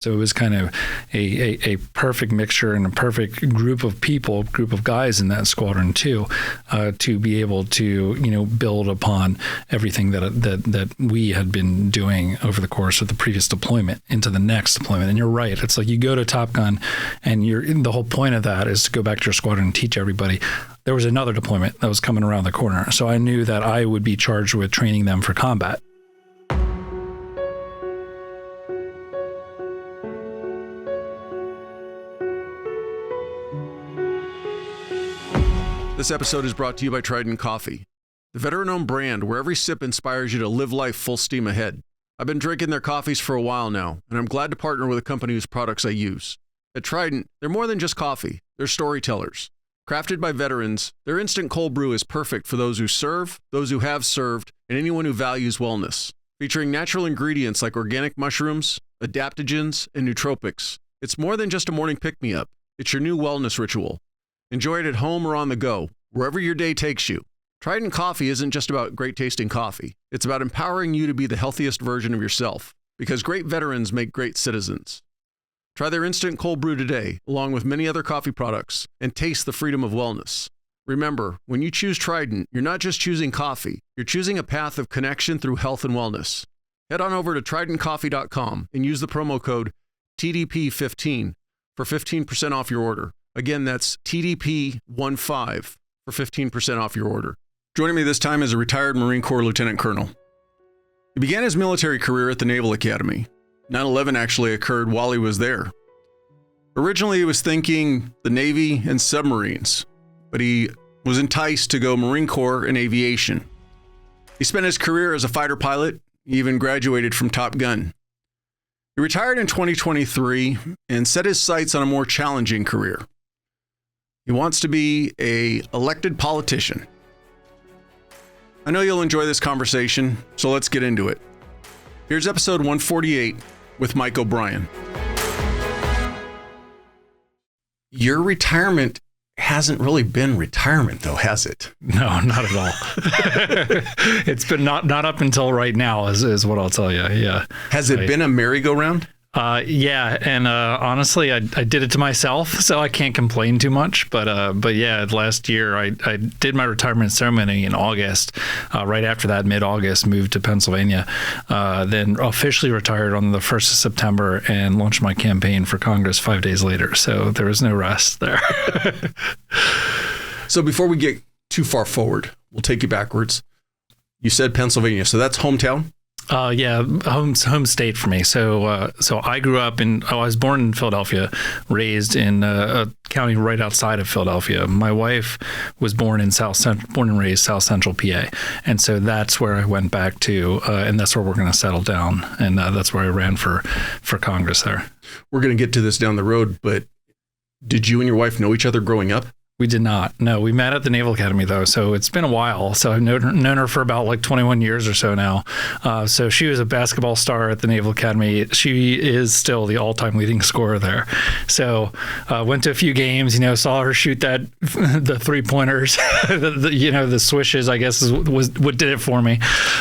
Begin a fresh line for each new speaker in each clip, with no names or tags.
So it was kind of a perfect mixture and a perfect group of people, group of guys in that squadron too, to be able to, build upon everything that we had been doing over the course of the previous deployment into the next deployment. And you're right. It's like you go to Top Gun and the whole point of that is to go back to your squadron and teach everybody. There was another deployment that was coming around the corner. So I knew that I would be charged with training them for combat.
This episode is brought to you by Trident Coffee, the veteran-owned brand where every sip inspires you to live life full steam ahead. I've been drinking their coffees for a while now, and I'm glad to partner with a company whose products I use. At Trident, they're more than just coffee. They're storytellers. Crafted by veterans, their instant cold brew is perfect for those who serve, those who have served, and anyone who values wellness. Featuring natural ingredients like organic mushrooms, adaptogens, and nootropics, it's more than just a morning pick-me-up. It's your new wellness ritual. Enjoy it at home or on the go, wherever your day takes you. Trident Coffee isn't just about great tasting coffee. It's about empowering you to be the healthiest version of yourself, because great veterans make great citizens. Try their instant cold brew today, along with many other coffee products, and taste the freedom of wellness. Remember, when you choose Trident, you're not just choosing coffee, you're choosing a path of connection through health and wellness. Head on over to tridentcoffee.com and use the promo code TDP15 for 15% off your order. Again, that's TDP15 for 15% off your order. Joining me this time is a retired Marine Corps Lieutenant Colonel. He began his military career at the Naval Academy. 9/11 actually occurred while he was there. Originally, he was thinking the Navy and submarines, but he was enticed to go Marine Corps and aviation. He spent his career as a fighter pilot. He even graduated from Top Gun. He retired in 2023 and set his sights on a more challenging career. He wants to be an elected politician. I know you'll enjoy this conversation, so let's get into it. Here's episode 148 with Mike O'Brien. Your retirement hasn't really been retirement, though, has it?
No, not at all. It's been not up until right now, is what I'll tell you. Yeah.
Has it been a merry-go-round?
Yeah, and honestly, I did it to myself, so I can't complain too much. But yeah, last year I did my retirement ceremony in August. Right after that, mid-August, moved to Pennsylvania. Then officially retired on the 1st of September and launched my campaign for Congress 5 days later. So there was no rest there.
So before we get too far forward, we'll take you backwards. You said Pennsylvania, so that's hometown?
Yeah, home state for me. So I grew up I was born in Philadelphia, raised in a county right outside of Philadelphia. My wife was born and raised South Central PA. And so that's where I went back to, and that's where we're going to settle down. And that's where I ran for Congress there.
We're going to get to this down the road, but did you and your wife know each other growing up?
We did not. No, we met at the Naval Academy, though, so it's been a while. So I've known her for about like 21 years or so now. So she was a basketball star at the Naval Academy. She is still the all-time leading scorer there. So went to a few games, saw her shoot the three-pointers, the swishes, I guess, was what did it for me.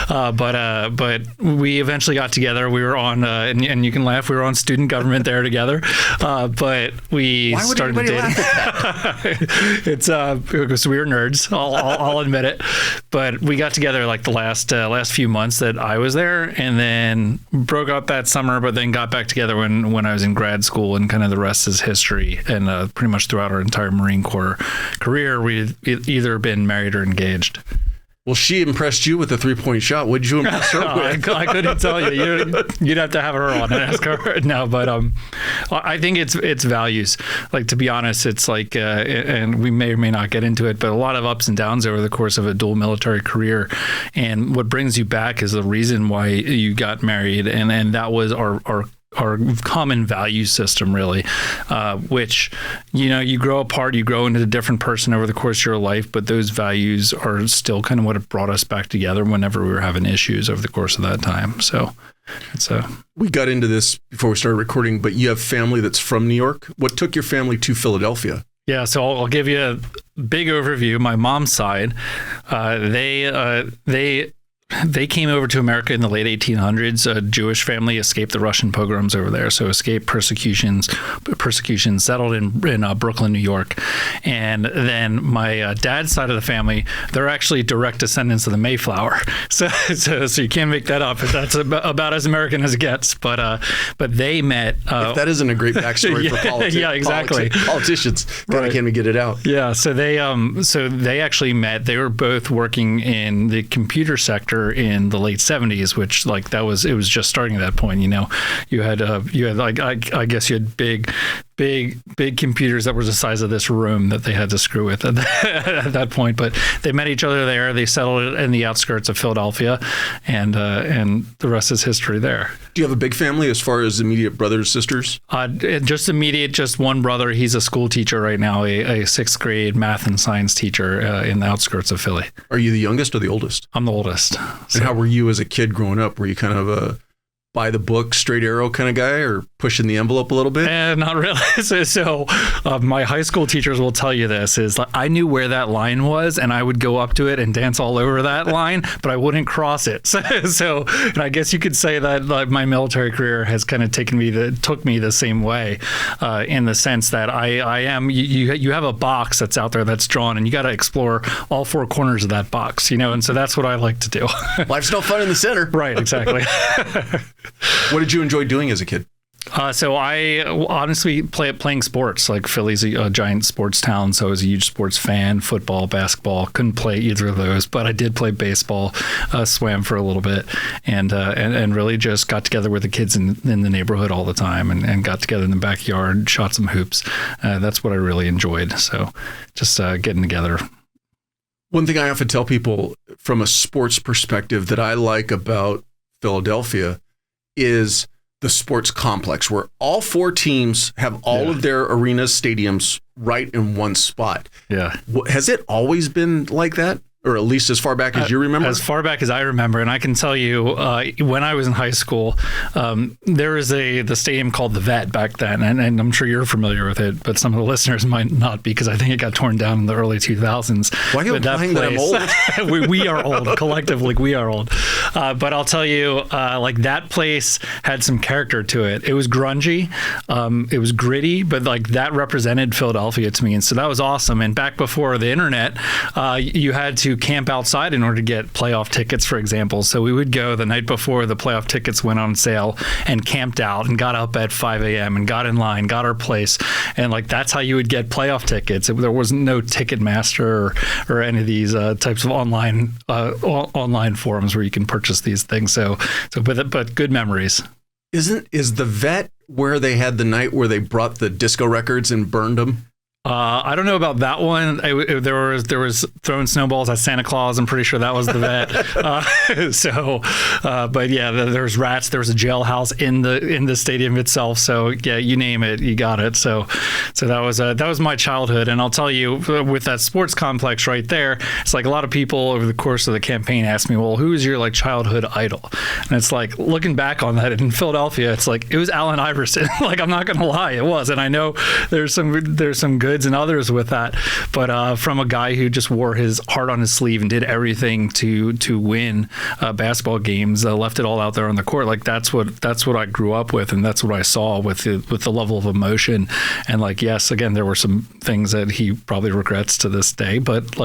But we eventually got together. We were on, and you can laugh, we were on student government there together. But we started dating. It's because we were nerds. I'll admit it, but we got together like the last few months that I was there, and then broke up that summer. But then got back together when I was in grad school, and kind of the rest is history. And pretty much throughout our entire Marine Corps career, we've either been married or engaged.
Well, she impressed you with the three-point shot. What did you impress her with?
I couldn't tell you. You'd have to have her on and ask her. No, but I think it's values. Like, to be honest, it's like, and we may or may not get into it, but a lot of ups and downs over the course of a dual military career. And what brings you back is the reason why you got married, and that was our common value system, really, which, you grow apart, you grow into a different person over the course of your life, but those values are still kind of what brought us back together whenever we were having issues over the course of that time. So it's
we got into this before we started recording, but you have family that's from New York. What took your family to Philadelphia?
Yeah, so I'll give you a big overview. My mom's side, they they came over to America in the late 1800s. A Jewish family escaped the Russian pogroms over there, so escaped persecution, settled in Brooklyn, New York. And then my dad's side of the family, they're actually direct descendants of the Mayflower. So you can't make that up. That's about as American as it gets. But they met.
If that isn't a great backstory for politics.
Yeah, exactly.
Politicians kind of can't get it out.
Yeah, so they actually met. They were both working in the computer sector in the late 70s, which it was just starting at that point. You had like I guess you had big computers that were the size of this room that they had to screw with at that point. But they met each other there. They settled in the outskirts of Philadelphia, and the rest is history there.
Do you have a big family as far as immediate brothers, sisters?
Just one brother. He's a school teacher right now, a sixth grade math and science teacher in the outskirts of Philly.
Are you the youngest or the oldest?
I'm the oldest.
And how were you as a kid growing up? Were you kind of a by the book, straight arrow kind of guy, or pushing the envelope a little bit?
Not really. So my high school teachers will tell you this, is I knew where that line was, and I would go up to it and dance all over that line, but I wouldn't cross it. So and I guess you could say that my military career has kind of took me the same way, in the sense that I am, you have a box that's out there that's drawn, and you got to explore all four corners of that box, and so that's what I like to do.
Life's no fun in the center.
Right, exactly.
What did you enjoy doing as a kid?
So I honestly playing sports. Like Philly's a giant sports town, so I was a huge sports fan. Football, basketball, couldn't play either of those, but I did play baseball, swam for a little bit, and really just got together with the kids in the neighborhood all the time, and got together in the backyard, shot some hoops. That's what I really enjoyed. So just getting together.
One thing I often tell people from a sports perspective that I like about Philadelphia is the sports complex, where all four teams have all of their arenas, stadiums right in one spot.
Yeah.
Has it always been like that? Or at least as far back as you remember?
As far back as I remember. And I can tell you, when I was in high school, there was the stadium called the Vet back then. And I'm sure you're familiar with it, but some of the listeners might not, because I think it got torn down in the early 2000s.
Why are you implying that I'm old?
we are old. Collectively, we are old. But I'll tell you, that place had some character to it. It was grungy. It was gritty, but that represented Philadelphia to me. And so that was awesome. And back before the internet, you had to camp outside in order to get playoff tickets, for example. So we would go the night before the playoff tickets went on sale and camped out and got up at 5 a.m. and got in line, got our place. And that's how you would get playoff tickets. There wasn't no Ticketmaster or any of these types of online forums where you can purchase these things. But good memories.
Is the Vet where they had the night where they brought the disco records and burned them?
I don't know about that one. There was throwing snowballs at Santa Claus. I'm pretty sure that was the Vet. But yeah, there was rats. There was a jailhouse in the stadium itself. So yeah, you name it, you got it. So that was my childhood. And I'll tell you, with that sports complex right there, it's a lot of people over the course of the campaign asked me, well, who's your childhood idol? And it's looking back on that in Philadelphia, it's it was Allen Iverson. I'm not going to lie, it was. And I know there's some goods and others with that, but from a guy who just wore his heart on his sleeve and did everything to win basketball games, left it all out there on the court. That's what I grew up with, and that's what I saw with the level of emotion. And yes, again, there were some things that he probably regrets to this day, but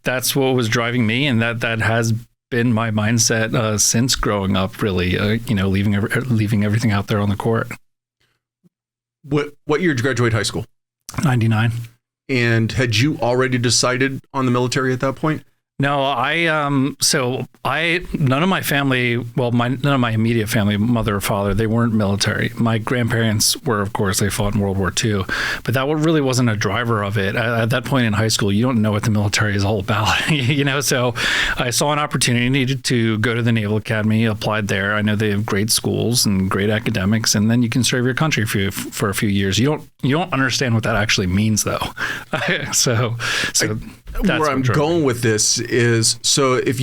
that's what was driving me, and that has been my mindset since growing up. Really, leaving everything out there on the court.
What year did you graduate high school?
99.
And had you already decided on the military at that point?
No, none of my family, none of my immediate family, mother or father, they weren't military. My grandparents were, of course, they fought in World War II, but that really wasn't a driver of it. At that point in high school, you don't know what the military is all about, so I saw an opportunity to go to the Naval Academy, applied there. I know they have great schools and great academics, and then you can serve your country for a few years. You don't understand what that actually means, though. So
where I'm going with this is, so if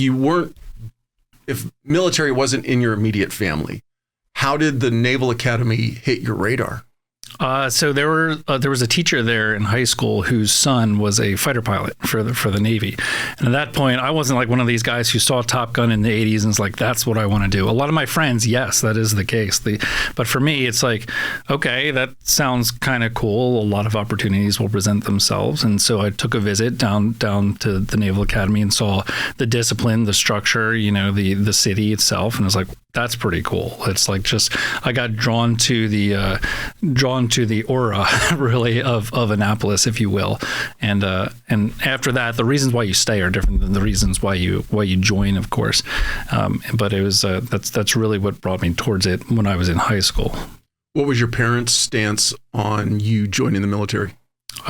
military wasn't in your immediate family, how did the Naval Academy hit your radar?
So there was a teacher there in high school whose son was a fighter pilot for the Navy, and at that point, I wasn't like one of these guys who saw Top Gun in the '80s and was like, "That's what I want to do." A lot of my friends, yes, that is the case. But for me, it's like, okay, that sounds kind of cool. A lot of opportunities will present themselves, and so I took a visit down to the Naval Academy and saw the discipline, the structure, the city itself, and I was like, that's pretty cool. It's like I got drawn to the aura really of Annapolis, if you will, and after that, the reasons why you stay are different than the reasons why you join, of course. But it was that's really what brought me towards it when I was in high school.
What was your parents' stance on you joining the military?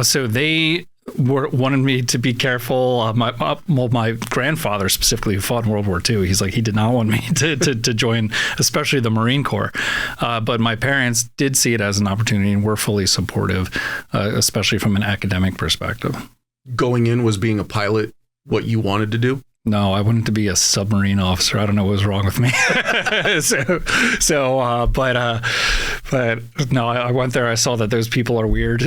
So they wanted me to be careful. My grandfather specifically, who fought in World War II, he's like, he did not want me to join, especially the Marine Corps. But my parents did see it as an opportunity and were fully supportive, especially from an academic perspective. Going
in was being a pilot what you wanted to do?
No, I wanted to be a submarine officer. I don't know what was wrong with me. But no, I went there. I saw that those people are weird.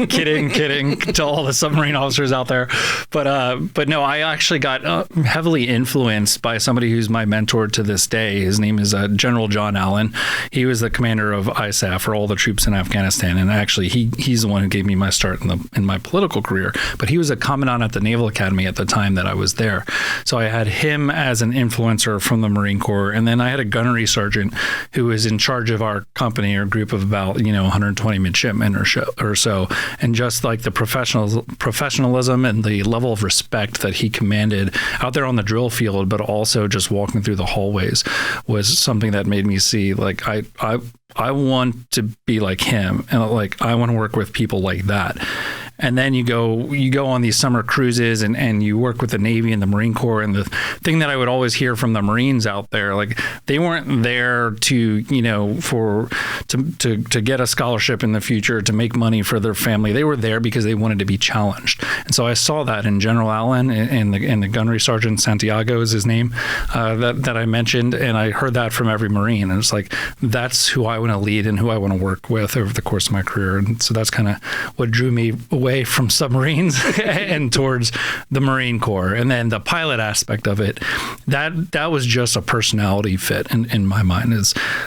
kidding to all the submarine officers out there. But no, I actually got heavily influenced by somebody who's my mentor to this day. His name is General John Allen. He was the commander of ISAF for all the troops in Afghanistan, and actually he's the one who gave me my start in my political career. But he was a commandant at the Naval Academy at the time that I was there. So I had him as an influencer from the Marine Corps. And then I had a gunnery sergeant who was in charge of our company or group of about, 120 midshipmen or so. And just like the professionalism and the level of respect that he commanded out there on the drill field, but also just walking through the hallways was something that made me see, like, I want to be like him. And like, I want to work with people like that. And then you go on these summer cruises and you work with the Navy and the Marine Corps. And the thing that I would always hear from the Marines out there, like, they weren't there to get a scholarship in the future, to make money for their family. They were there because they wanted to be challenged. And so I saw that in General Allen and the gunnery sergeant, Santiago is his name, that I mentioned. And I heard that from every Marine. And it's like, that's who I want to lead and who I want to work with over the course of my career. And so that's kind of what drew me away from submarines and towards the Marine Corps. And then the pilot aspect of it, that was just a personality fit in my mind.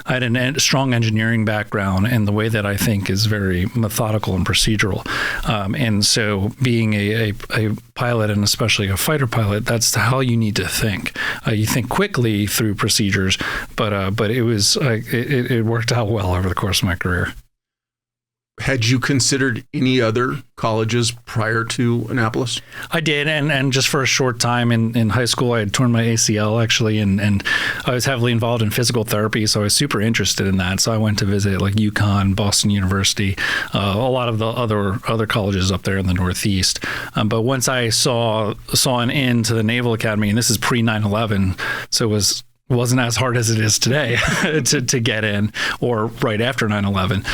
I had a strong engineering background, and the way that I think is very methodical and procedural. And so being a pilot, and especially a fighter pilot, that's how you need to think. You think quickly through procedures, but it worked out well over the course of my career.
Had you considered any other colleges prior to Annapolis?
I did, and just for a short time in high school, I had torn my ACL actually, and I was heavily involved in physical therapy, so I was super interested in that. So I went to visit like UConn, Boston University, a lot of the other colleges up there in the Northeast. But once I saw an end to the Naval Academy, and this is pre 9/11, so it wasn't as hard as it is today to get in, or right after 9/11.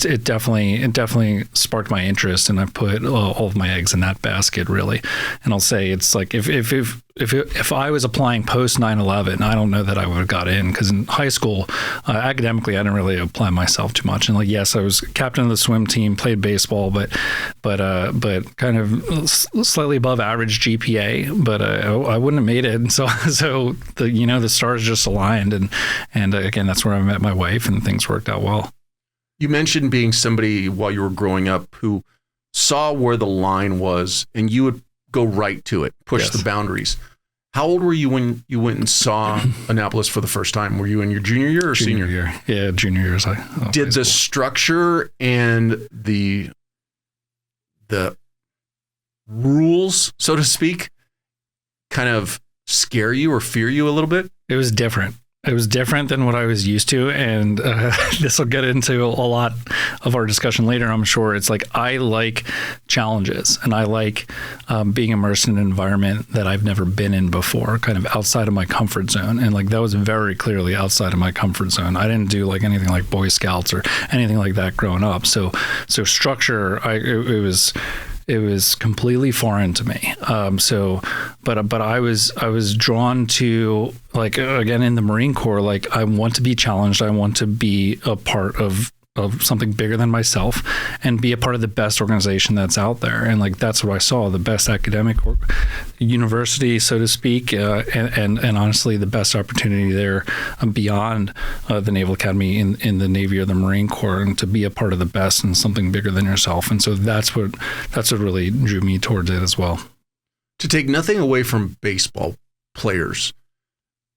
It definitely sparked my interest, and I put all of my eggs in that basket, really. And I'll say it's like if I was applying post 9/11, I don't know that I would have got in, because in high school, academically, I didn't really apply myself too much. And like, yes, I was captain of the swim team, played baseball, but kind of slightly above average GPA, but I wouldn't have made it. And so the stars just aligned, and again, that's where I met my wife, and things worked out well.
You mentioned being somebody while you were growing up who saw where the line was, and you would go right to it, push the boundaries. How old were you when you went and saw Annapolis for the first time? Were you in your junior year or senior
year? Yeah, junior years.
Did the structure and the rules, so to speak, kind of scare you or fear you a little bit?
It was different. It was different than what I was used to, and this will get into a lot of our discussion later, I'm sure. It's like, I like challenges, and I like being immersed in an environment that I've never been in before, kind of outside of my comfort zone. And like, that was very clearly outside of my comfort zone. I didn't do like anything like Boy Scouts or anything like that growing up. So structure, it was completely foreign to me. But I was drawn to, like, again, in the Marine Corps, like, I want to be challenged. I want to be a part of of something bigger than myself and be a part of the best organization that's out there. And like, that's what I saw, the best academic university, so to speak, and honestly, the best opportunity there beyond the Naval Academy in the Navy or the Marine Corps, and to be a part of the best and something bigger than yourself. And so that's what really drew me towards it as well.
To take nothing away from baseball players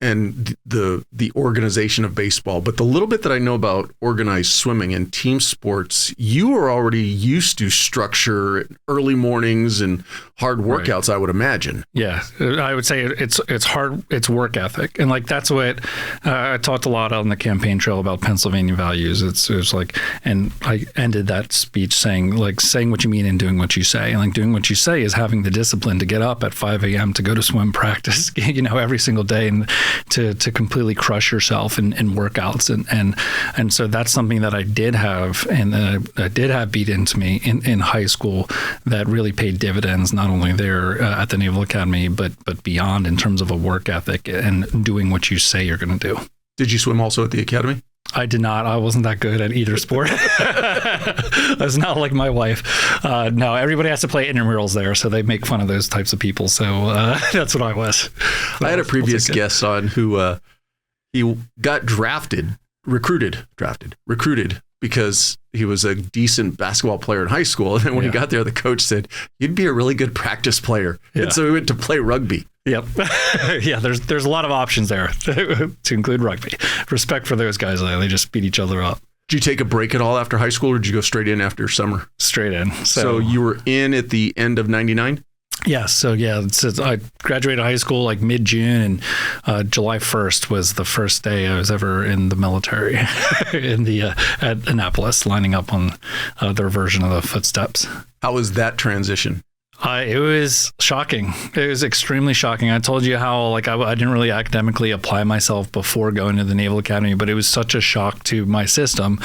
and the organization of baseball, but the little bit that I know about organized swimming and team sports, you are already used to structure, early mornings and hard workouts, right. I would imagine.
Yeah, I would say it's hard, it's work ethic. And like, that's what I talked a lot on the campaign trail about Pennsylvania values. It was like, and I ended that speech saying what you mean and doing what you say. And like, doing what you say is having the discipline to get up at 5 a.m. to go to swim practice, every single day, and to completely crush yourself in workouts. And so that's something that I did have, and I did have beat into me in high school, that really paid dividends, not only there at the Naval Academy, but beyond, in terms of a work ethic and doing what you say you're going to do.
Did you swim also at the academy?
I did not. I wasn't that good at either sport. I was not like my wife. No, everybody has to play intramurals there, so they make fun of those types of people. So that's what I was.
I had a previous guest on who he got recruited because he was a decent basketball player in high school. And then when he got there, the coach said, "You'd be a really good practice player." Yeah. And so he went to play rugby.
Yep. Yeah, there's a lot of options there to include rugby. Respect for those guys, they just beat each other up.
Did you take a break at all after high school, or did you go straight in after summer?
Straight in.
So you were in at the end of 99?
Yeah. So I graduated high school like mid-June, and July 1st was the first day I was ever in the military at Annapolis, lining up on their version of the footsteps.
How was that transition?
It was shocking. It was extremely shocking. I told you how I didn't really academically apply myself before going to the Naval Academy, but it was such a shock to my system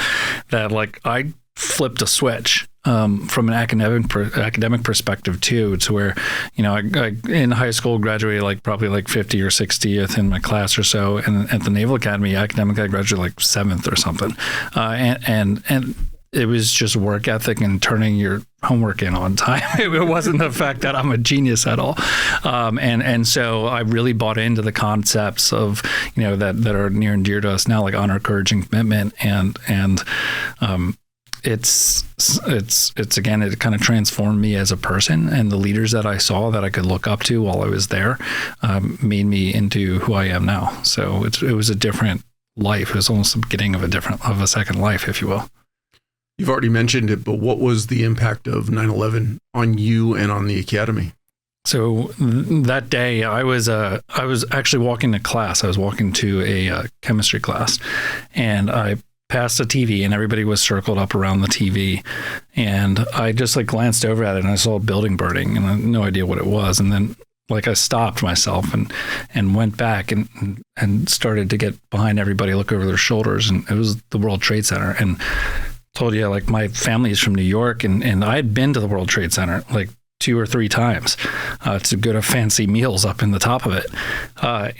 that I flipped a switch from an academic perspective too, to where I in high school graduated probably 50 or 60th in my class or so, and at the Naval Academy academically I graduated 7th or something, and it was just work ethic and turning your homework in on time. It wasn't the fact that I'm a genius at all. And so I really bought into the concepts of, that are near and dear to us now, like honor, courage, and commitment. And it's again, it kind of transformed me as a person, and the leaders that I saw that I could look up to while I was there made me into who I am now. So it was a different life. It was almost the beginning of a second life, if you will.
You've already mentioned it, but what was the impact of 9/11 on you and on the academy?
So that day, I was actually walking to class. I was walking to a chemistry class, and I passed a TV, and everybody was circled up around the TV. And I just glanced over at it, and I saw a building burning, and I had no idea what it was. And then I stopped myself and went back and started to get behind everybody, look over their shoulders, and it was the World Trade Center. And told you my family is from New York, and I had been to the World Trade Center 2 or 3 times to go to fancy meals up in the top of it,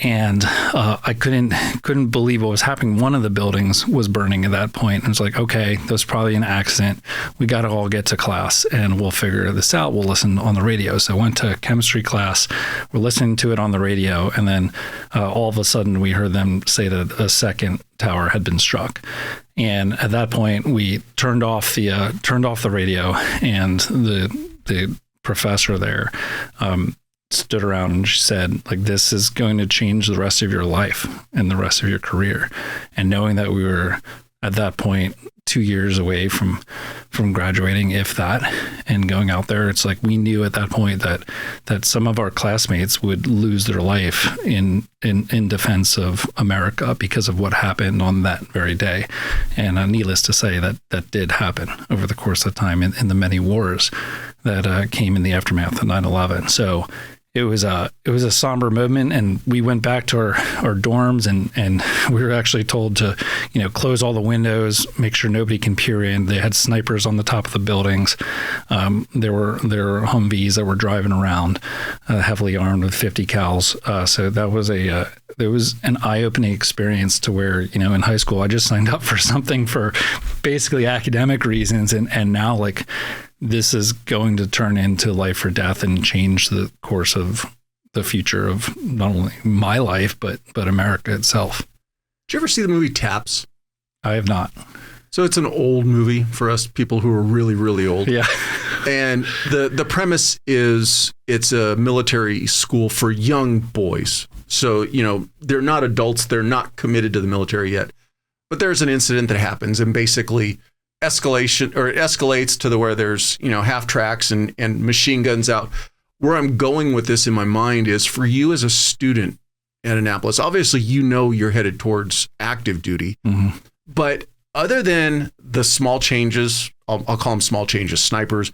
and I couldn't believe what was happening. One of the buildings was burning at that point, and it's okay, that was probably an accident. We got to all get to class, and we'll figure this out. We'll listen on the radio. So I went to chemistry class. We're listening to it on the radio, and then all of a sudden we heard them say that a second tower had been struck. And at that point, we turned off the radio, and the professor there stood around, and she said, this is going to change the rest of your life and the rest of your career. And knowing that we were at that point 2 years away from graduating, if that, and going out there, it's we knew at that point that some of our classmates would lose their life in defense of America because of what happened on that very day. And needless to say, that did happen over the course of time in the many wars that came in the aftermath of 9/11. So it was a somber moment, and we went back to our dorms, and we were actually told to, close all the windows, make sure nobody can peer in. They had snipers on the top of the buildings. There were Humvees that were driving around, heavily armed with 50 cals. So that was there was an eye-opening experience to where, in high school, I just signed up for something for basically academic reasons. And now like this is going to turn into life or death and change the course of the future of not only my life, but America itself.
Did you ever see the movie Taps?
I have not.
So it's an old movie for us people who are really, really old.
Yeah.
And the premise is it's a military school for young boys. So, you know, they're not adults. They're not committed to the military yet. But there's an incident that happens and basically it escalates to where there's, you know, half tracks and machine guns out. Where I'm going with this in my mind is for you as a student at Annapolis, obviously, you know, you're headed towards active duty, but other than the small changes, I'll call them small changes, snipers,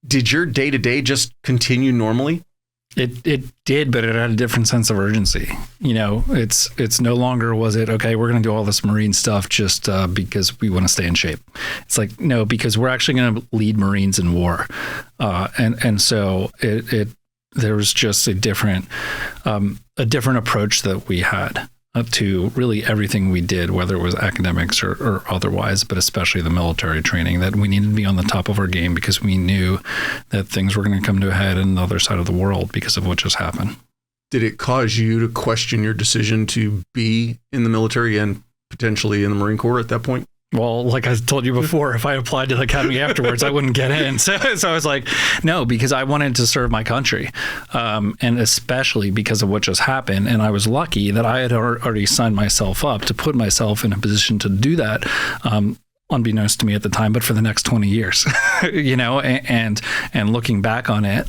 did your day-to-day just continue normally?
It did, but it had a different sense of urgency. You know, it's no longer was it, okay, we're going to do all this Marine stuff just because we want to stay in shape. It's like, no, because we're actually going to lead Marines in war. And so there was just a different approach that we had to really everything we did, whether it was academics or otherwise, but especially the military training, that we needed to be on the top of our game because we knew that things were going to come to a head on the other side of the world because of what just happened.
Did it cause you to question your decision to be in the military and potentially in the Marine Corps at that point?
Well, like I told you before, if I applied to the academy afterwards, I wouldn't get in. So I was like, no, because I wanted to serve my country. And especially because of what just happened. And I was lucky that I had already signed myself up to put myself in a position to do that, unbeknownst to me at the time, but for the next 20 years, you know, and looking back on it,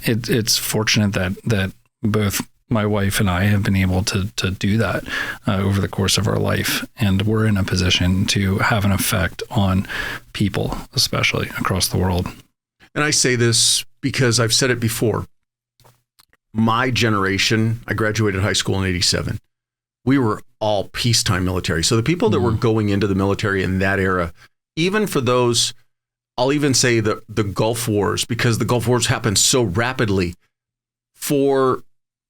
it's fortunate that both my wife and I have been able to do that over the course of our life. And we're in a position to have an effect on people, especially across the world.
And I say this because I've said it before. My generation, I graduated high school in 87. We were all peacetime military. So the people that were going into the military in that era, even for those, I'll even say the Gulf Wars, because the Gulf Wars happened so rapidly, for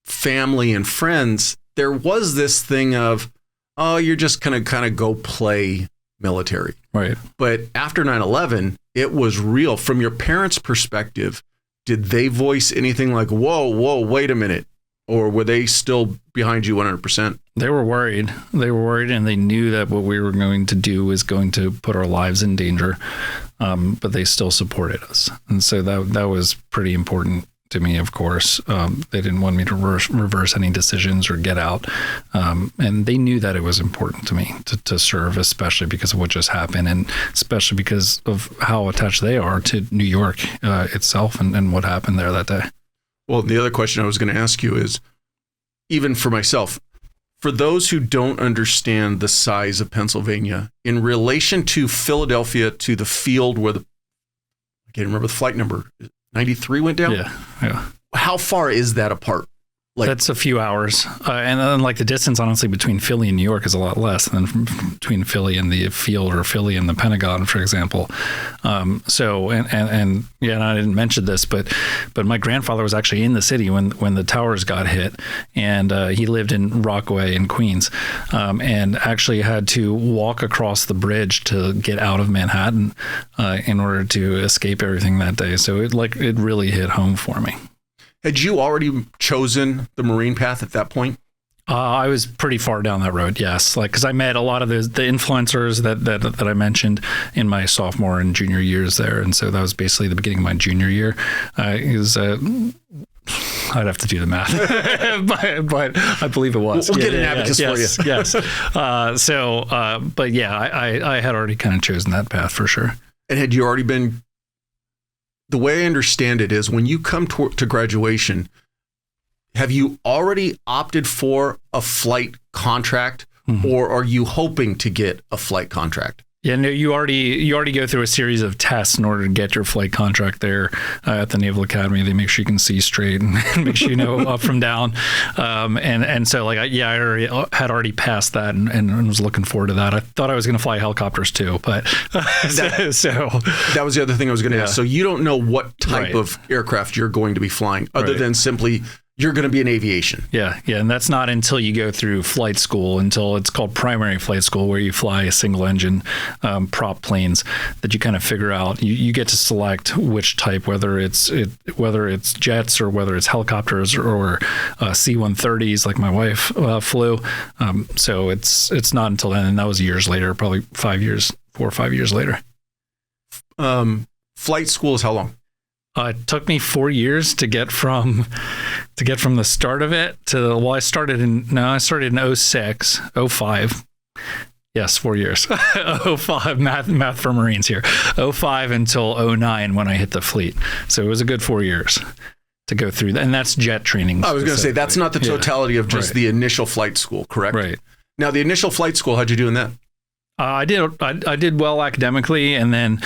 family and friends, there was this thing of, oh, you're just going to kind of go play military.
Right.
But after 9/11, it was real. From your parents' perspective, did they voice anything like, whoa, wait a minute? Or were they still behind you 100%?
They were worried. And they knew that what we were going to do was going to put our lives in danger. But they still supported us. And so that was pretty important to me, of course. They didn't want me to reverse any decisions or get out. And they knew that it was important to me to serve, especially because of what just happened, and especially because of how attached they are to New York itself and what happened there that day.
Well, the other question I was going to ask you is, even for myself, for those who don't understand the size of Pennsylvania in relation to Philadelphia, to the field where I can't remember the flight number, 93 went down?
Yeah.
How far is that apart? Like,
that's a few hours. And then like the distance, honestly, between Philly and New York is a lot less than between Philly and the field or Philly and the Pentagon, for example. So, and I didn't mention this, but my grandfather was actually in the city when the towers got hit, and he lived in Rockaway in Queens, and actually had to walk across the bridge to get out of Manhattan in order to escape everything that day. So it really hit home for me.
Had you already chosen the Marine path at that point?
I was pretty far down that road, yes. Because I met a lot of the influencers that I mentioned in my sophomore and junior years there, and so that was basically the beginning of my junior year. I'd have to do the math, but I believe it was.
We'll get an abacus for you.
Yes. But yeah, I had already kind of chosen that path for sure.
And had you already been? The way I understand it is when you come to graduation, have you already opted for a flight contract, or are you hoping to get a flight contract?
Yeah, no, you already go through a series of tests in order to get your flight contract there at the Naval Academy. They make sure you can see straight and make sure you know up from down. And so I had already passed that and was looking forward to that. I thought I was going to fly helicopters too, but
that was the other thing I was going to ask. So you don't know what type of aircraft you're going to be flying, other than simply you're going to be in aviation.
Yeah, and that's not until you go through flight school, until it's called primary flight school, where you fly a single engine prop planes, that you kind of figure out. You get to select which type, whether it's jets or whether it's helicopters or C-130s, like my wife flew. So it's not until then, and that was years later, probably 4 or 5 years later.
Flight school is how long?
It took me 4 years to get from the start of it to, well, I started in 06, 05. Yes, 4 years. 05, math for Marines here. 05 until 09 when I hit the fleet. So it was a good 4 years to go through that. And that's jet training.
I was going to say, that's not the totality of just the initial flight school, correct?
Right.
Now, the initial flight school, how'd you do in that?
I did well academically, and then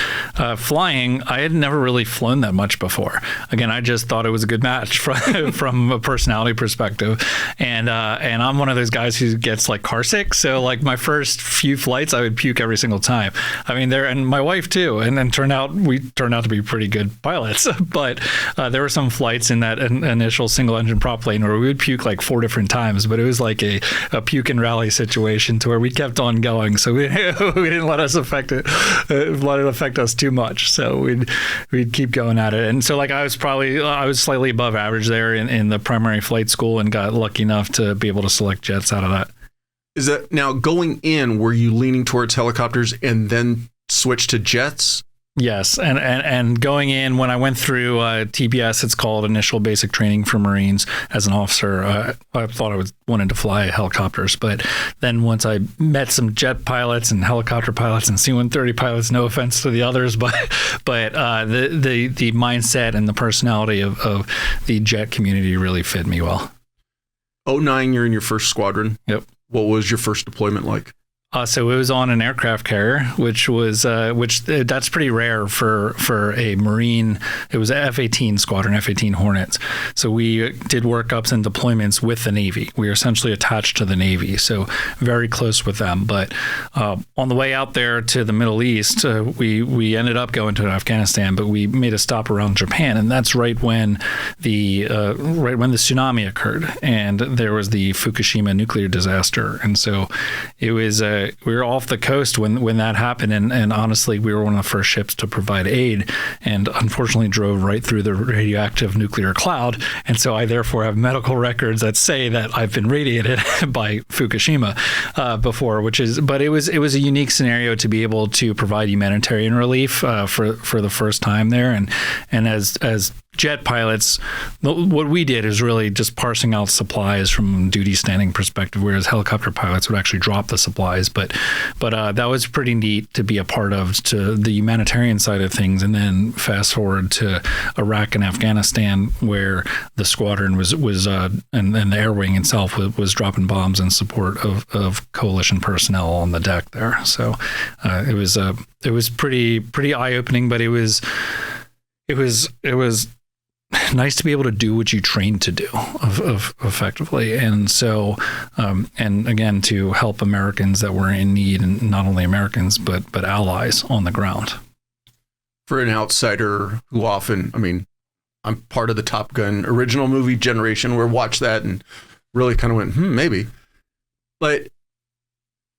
flying, I had never really flown that much before. Again, I just thought it was a good match from a personality perspective, and I'm one of those guys who gets like car sick. So like my first few flights, I would puke every single time. I mean, and my wife too, and then we turned out to be pretty good pilots. But there were some flights in that initial single engine prop plane where we would puke like 4 different times, but it was like a puke and rally situation to where we kept on going. So we didn't let it affect us too much. So we'd keep going at it. And so like I was slightly above average there in the primary flight school, and got lucky enough to be able to select jets out of that.
Is that now going in, were you leaning towards helicopters and then switch to jets?
Yes, and going in, when I went through TBS, it's called Initial Basic Training for Marines. As an officer, I thought I wanted to fly helicopters, but then once I met some jet pilots and helicopter pilots and C-130 pilots, no offense to the others, but the mindset and the personality of the jet community really fit me well.
09, you're in your first squadron.
Yep.
What was your first deployment like?
So it was on an aircraft carrier, which that's pretty rare for a Marine. It was a F-18 squadron, F-18 Hornets. So we did workups and deployments with the Navy. We were essentially attached to the Navy, so very close with them. But on the way out there to the Middle East, we ended up going to Afghanistan, but we made a stop around Japan, and that's right when the tsunami occurred, and there was the Fukushima nuclear disaster, and so it was we were off the coast when that happened, and honestly, we were one of the first ships to provide aid, and unfortunately drove right through the radioactive nuclear cloud. And so I therefore have medical records that say that I've been radiated by Fukushima before, but it was a unique scenario to be able to provide humanitarian relief for the first time there, and as jet pilots, what we did is really just parsing out supplies from a duty standing perspective, whereas helicopter pilots would actually drop the supplies. But that was pretty neat to be a part of, to the humanitarian side of things. And then fast forward to Iraq and Afghanistan, where the squadron was and the air wing itself was dropping bombs in support of coalition personnel on the deck there. So it was pretty eye opening, but it was nice to be able to do what you trained to do effectively. And so, and again, to help Americans that were in need, and not only Americans, but allies on the ground.
For an outsider who I'm part of the Top Gun original movie generation, where I watched that and really kind of went, maybe. But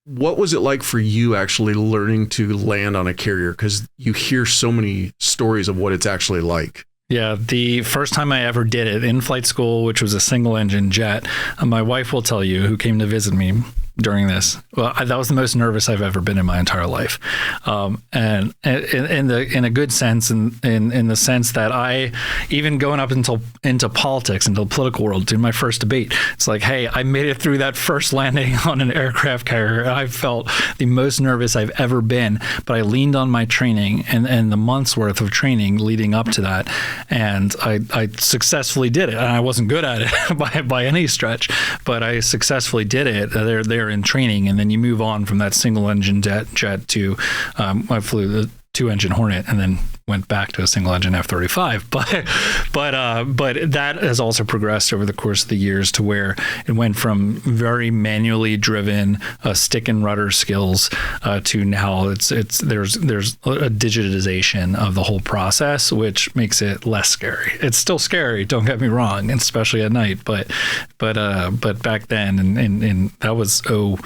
what was it like for you actually learning to land on a carrier? Because you hear so many stories of what it's actually like.
Yeah, the first time I ever did it in flight school, which was a single engine jet, my wife will tell you, who came to visit me during this, that was the most nervous I've ever been in my entire life, and in a good sense, in the sense that I, even going up into politics, into the political world, doing my first debate, it's like, hey, I made it through that first landing on an aircraft carrier. I felt the most nervous I've ever been, but I leaned on my training and the months worth of training leading up to that, and I successfully did it. And I wasn't good at it by any stretch, but I successfully did it. They're in training, and then you move on from that single engine jet to I flew 2-engine Hornet and then went back to a single-engine F-35. But that has also progressed over the course of the years to where it went from very manually driven stick and rudder skills to now there's a digitization of the whole process, which makes it less scary. It's still scary, don't get me wrong, especially at night. But back then, and that was the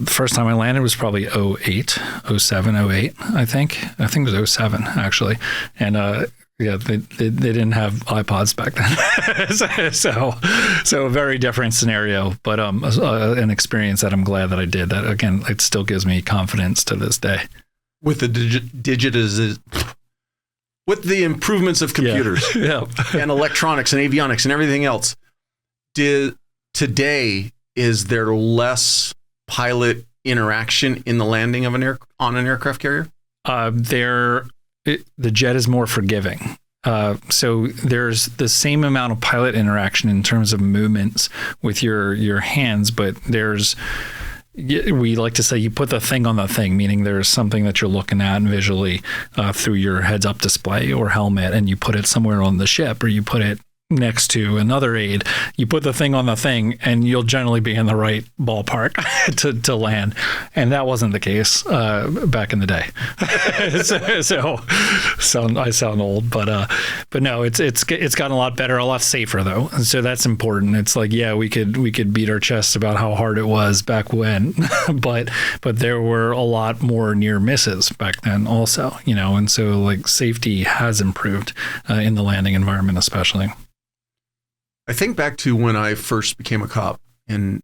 first time I landed was probably 08, 07, 08, I think. I think it was 07, actually. And yeah, they didn't have iPods back then. so a very different scenario, but an experience that I'm glad that I did. That, again, it still gives me confidence to this day.
With the with the improvements of computers and electronics and avionics and everything else, today, is there less pilot interaction in the landing of on an aircraft carrier?
The jet is more forgiving. So there's the same amount of pilot interaction in terms of movements with your hands, but we like to say you put the thing on the thing, meaning there's something that you're looking at visually through your heads-up display or helmet, and you put it somewhere on the ship, or you put it next to another aid. You put the thing on the thing and you'll generally be in the right ballpark to land. And that wasn't the case back in the day. so I sound old, but no, it's gotten a lot better, a lot safer though. And so that's important. It's like, yeah, we could beat our chests about how hard it was back when, but there were a lot more near misses back then also, and so like safety has improved in the landing environment, especially.
I think back to when I first became a cop, and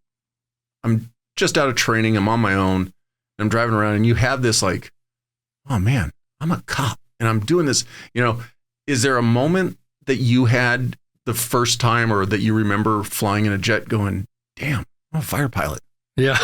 I'm just out of training. I'm on my own, and I'm driving around, and you have this like, oh man, I'm a cop, and I'm doing this. Is there a moment that you had the first time, or that you remember flying in a jet, going, "Damn, I'm a fighter pilot"?
Yeah.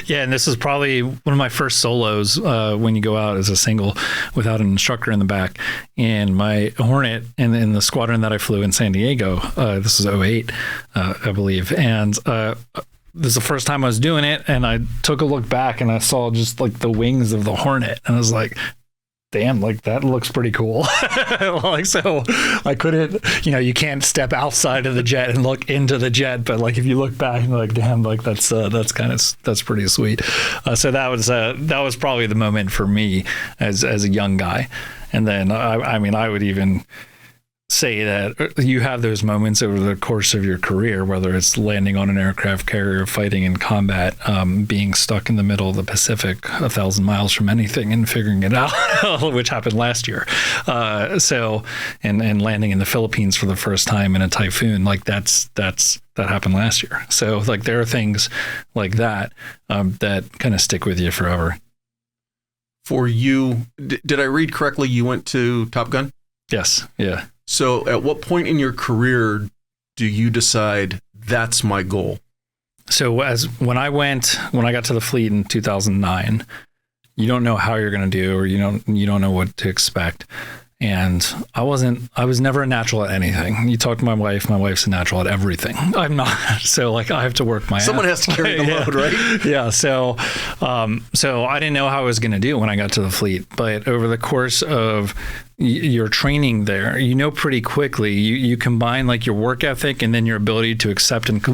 Yeah. And this was probably one of my first solos when you go out as a single without an instructor in the back. And my Hornet in the squadron that I flew in San Diego, this was 08, I believe. And this is the first time I was doing it. And I took a look back and I saw just like the wings of the Hornet. And I was like, damn, like that looks pretty cool. Like, so I couldn't, you can't step outside of the jet and look into the jet, but like if you look back and like, damn, like that's pretty sweet. So that was probably the moment for me as a young guy. And then I would even say that you have those moments over the course of your career, whether it's landing on an aircraft carrier, fighting in combat, being stuck in the middle of the Pacific 1,000 miles from anything and figuring it out, which happened last year. And landing in the Philippines for the first time in a typhoon, like that happened last year. So like there are things like that that kind of stick with you forever.
For you, did I read correctly? You went to Top Gun?
Yes. Yeah.
So at what point in your career do you decide that's my goal?
So when I got to the fleet in 2009, you don't know how you're going to do, or you don't know what to expect. And I was never a natural at anything. You talk to my wife's a natural at everything. I'm not. So like I have to work my
Someone
ass.
has to carry the load, right?
Yeah. So I didn't know how I was going to do when I got to the fleet, but over the course of your training there, pretty quickly, you combine like your work ethic and then your ability to accept and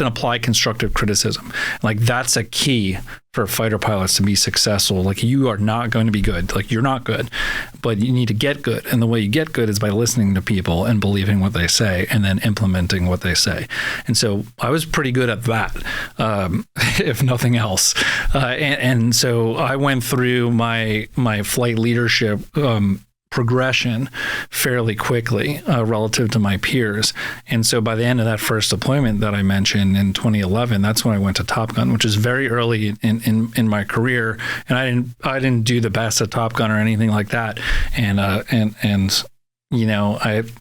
apply constructive criticism. Like that's a key for fighter pilots to be successful. Like you are not going to be good. Like you're not good, but you need to get good. And the way you get good is by listening to people and believing what they say and then implementing what they say. And so I was pretty good at that, if nothing else. And so I went through my flight leadership progression fairly quickly relative to my peers. And so by the end of that first deployment that I mentioned in 2011, that's when I went to Top Gun, which is very early in my career. And I didn't do the best at Top Gun or anything like that. And I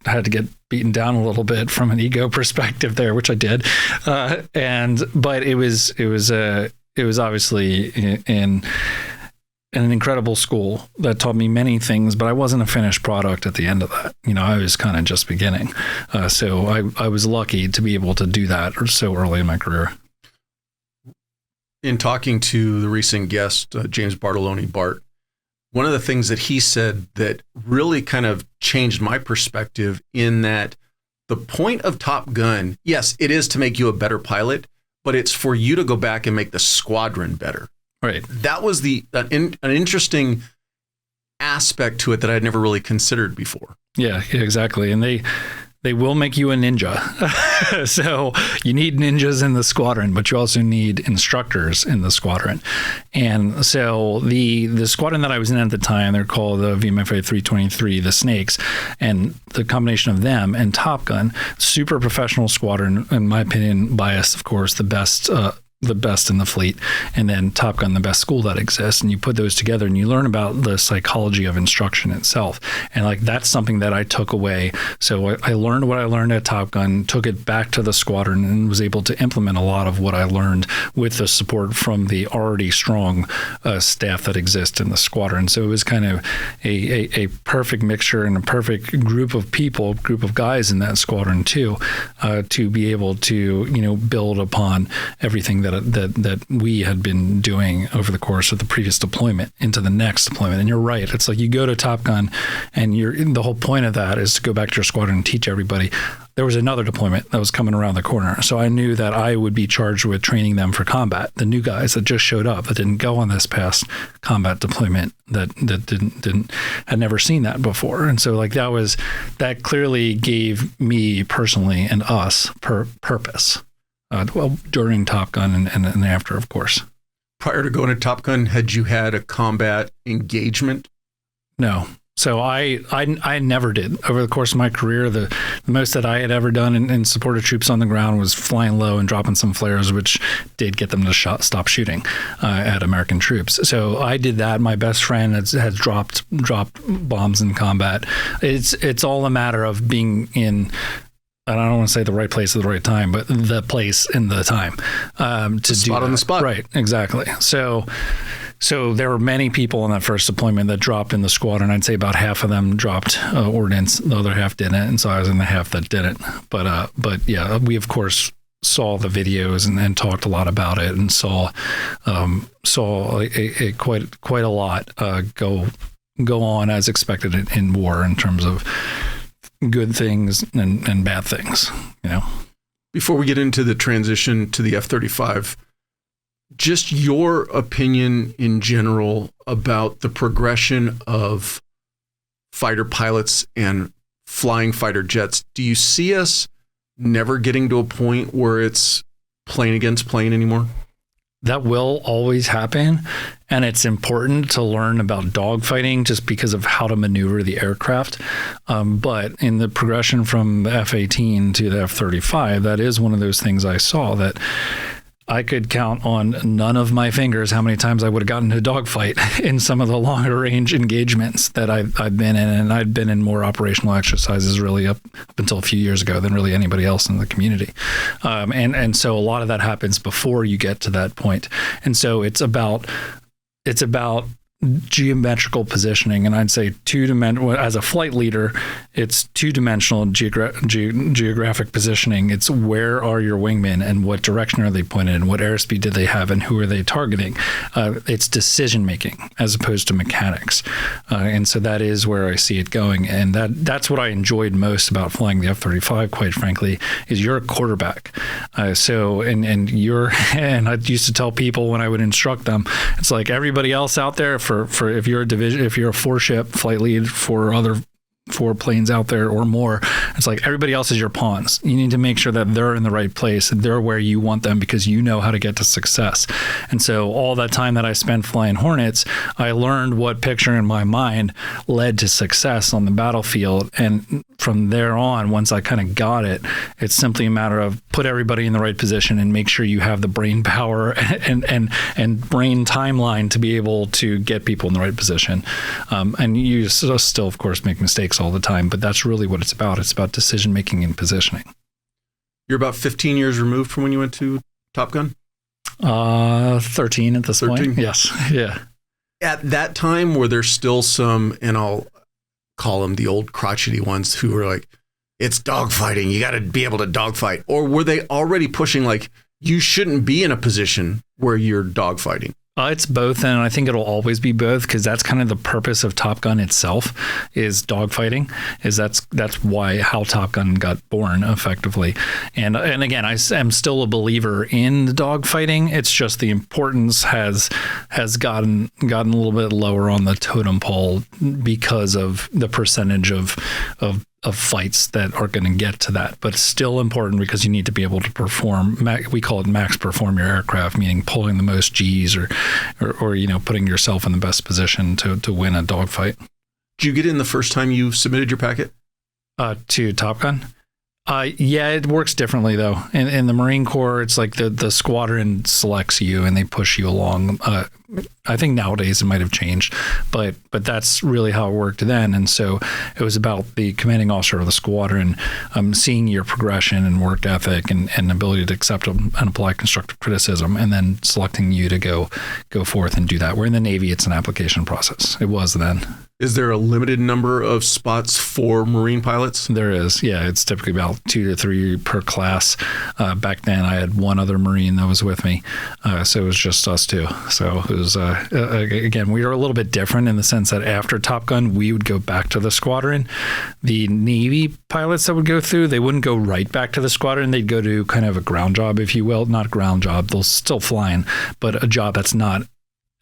had to get beaten down a little bit from an ego perspective there, which I did. But it was obviously in an incredible school that taught me many things, but I wasn't a finished product at the end of that. I was kind of just beginning. So I was lucky to be able to do that so early in my career.
In talking to the recent guest, James Bartolone, Bart, one of the things that he said that really kind of changed my perspective in that the point of Top Gun, yes, it is to make you a better pilot, but it's for you to go back and make the squadron better.
Right.
That was an interesting aspect to it that I'd never really considered before.
Yeah, exactly. And they will make you a ninja. So you need ninjas in the squadron, but you also need instructors in the squadron. And so the squadron that I was in at the time, they're called the VMFA 323, the Snakes, and the combination of them and Top Gun, super professional squadron, in my opinion, biased, of course, the best in the fleet, and then Top Gun, the best school that exists. And you put those together and you learn about the psychology of instruction itself. And like, that's something that I took away. So I learned what I learned at Top Gun, took it back to the squadron, and was able to implement a lot of what I learned with the support from the already strong staff that exists in the squadron. So it was kind of a perfect mixture and a perfect group of people, group of guys in that squadron too, to be able to, build upon everything that we had been doing over the course of the previous deployment into the next deployment. And you're right. It's like you go to Top Gun and the whole point of that is to go back to your squadron and teach everybody. There was another deployment that was coming around the corner. So I knew that I would be charged with training them for combat. The new guys that just showed up that didn't go on this past combat deployment that had never seen that before. And so like that clearly gave me personally and us purpose. During Top Gun and after, of course.
Prior to going to Top Gun, had you had a combat engagement?
No. So I never did. Over the course of my career, the most that I had ever done in support of troops on the ground was flying low and dropping some flares, which did get them to stop shooting at American troops. So I did that. My best friend has dropped bombs in combat. It's all a matter of being in, and I don't want to say the right place at the right time, but the place in the time to do
spot on the spot.
Right, exactly. So there were many people in that first deployment that dropped in the squadron. I'd say about half of them dropped ordnance, the other half didn't, and so I was in the half that didn't. But yeah, we of course saw the videos and talked a lot about it, and saw quite a lot go on as expected in war in terms of good things and bad things,
Before we get into the transition to the F-35, just your opinion in general about the progression of fighter pilots and flying fighter jets. Do you see us never getting to a point where it's plane against plane anymore?
That will always happen, and it's important to learn about dogfighting just because of how to maneuver the aircraft. But in the progression from the F-18 to the F-35, that is one of those things I saw that I could count on none of my fingers how many times I would have gotten into a dogfight in some of the longer range engagements that I've been in. And I'd been in more operational exercises really up until a few years ago than really anybody else in the community. And so a lot of that happens before you get to that point. And so it's about geometrical positioning, and I'd say as a flight leader, it's two-dimensional geographic positioning. It's where are your wingmen and what direction are they pointed and what airspeed do they have and who are they targeting. It's decision making as opposed to mechanics, and so that is where I see it going. And that's what I enjoyed most about flying the F-35. Quite frankly, is you're a quarterback. And I used to tell people when I would instruct them, it's like everybody else out there. For if you're a division, if you're a 4-ship flight lead for other 4 planes out there or more, it's like everybody else is your pawns. You need to make sure that they're in the right place and they're where you want them because you know how to get to success. And so all that time that I spent flying Hornets, I learned what picture in my mind led to success on the battlefield. And from there on, once I kind of got it, it's simply a matter of put everybody in the right position and make sure you have the brain power and brain timeline to be able to get people in the right position. And you still, of course, make mistakes all the time, but that's really what it's about. It's about decision making and positioning.
You're about 15 years removed from when you went to Top Gun?
13 at this point. Yes. Yeah.
At that time, were there still some, and I'll call them the old crotchety ones who were like, it's dogfighting, you got to be able to dogfight? Or were they already pushing like, you shouldn't be in a position where you're dogfighting?
It's both, and I think it'll always be both because that's kind of the purpose of Top Gun itself is dogfighting. That's why how Top Gun got born effectively. And again, I am still a believer in the dogfighting. It's just the importance has gotten a little bit lower on the totem pole because of the percentage of fights that are going to get to that, but it's still important because you need to be able to perform. We call it max perform your aircraft, meaning pulling the most G's or putting yourself in the best position to win a dogfight.
Did you get in the first time you submitted your packet?
To Top Gun? Yeah, it works differently though. In the Marine Corps, it's like the squadron selects you and they push you along. I think nowadays it might have changed, but that's really how it worked then. And so it was about the commanding officer of the squadron seeing your progression and work ethic and ability to accept and apply constructive criticism, and then selecting you to go forth and do that. Where in the Navy, it's an application process. It was then.
Is there a limited number of spots for Marine pilots?
There is, yeah. It's typically about 2 to 3 per class. Back then, I had one other Marine that was with me, so it was just us two. So it was, again, we were a little bit different in the sense that after Top Gun, we would go back to the squadron. The Navy pilots that would go through, they wouldn't go right back to the squadron. They'd go to kind of a ground job, if you will. Not a ground job, they'll still flying, but a job that's not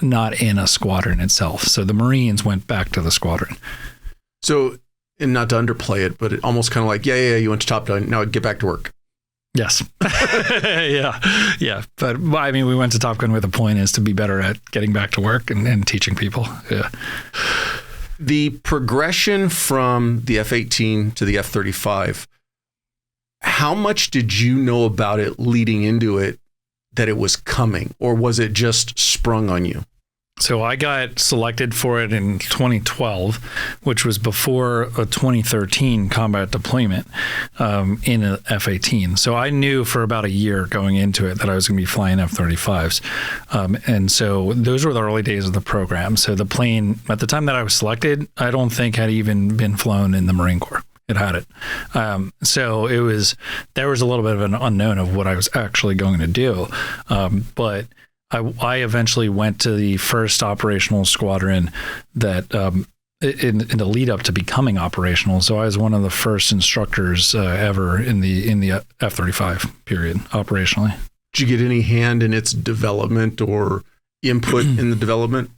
in a squadron itself. So the Marines went back to the squadron.
So, and not to underplay it, but it almost kind of like, yeah, you went to Top Gun, now get back to work.
Yes. Yeah. But I mean, we went to Top Gun with a point is to be better at getting back to work and teaching people. Yeah.
The progression from the F-18 to the F-35, how much did you know about it leading into it that it was coming, or was it just sprung on you?
So I got selected for it in 2012, which was before a 2013 combat deployment in an F-18. So I knew for about a year going into it that I was going to be flying F-35s. And so those were the early days of the program. So the plane, at the time that I was selected, I don't think had even been flown in the Marine Corps. It had it. So there was a little bit of an unknown of what I was actually going to do. But I eventually went to the first operational squadron that in the lead up to becoming operational. So I was one of the first instructors ever in the F-35 period operationally.
Did you get any hand in its development or input in the development?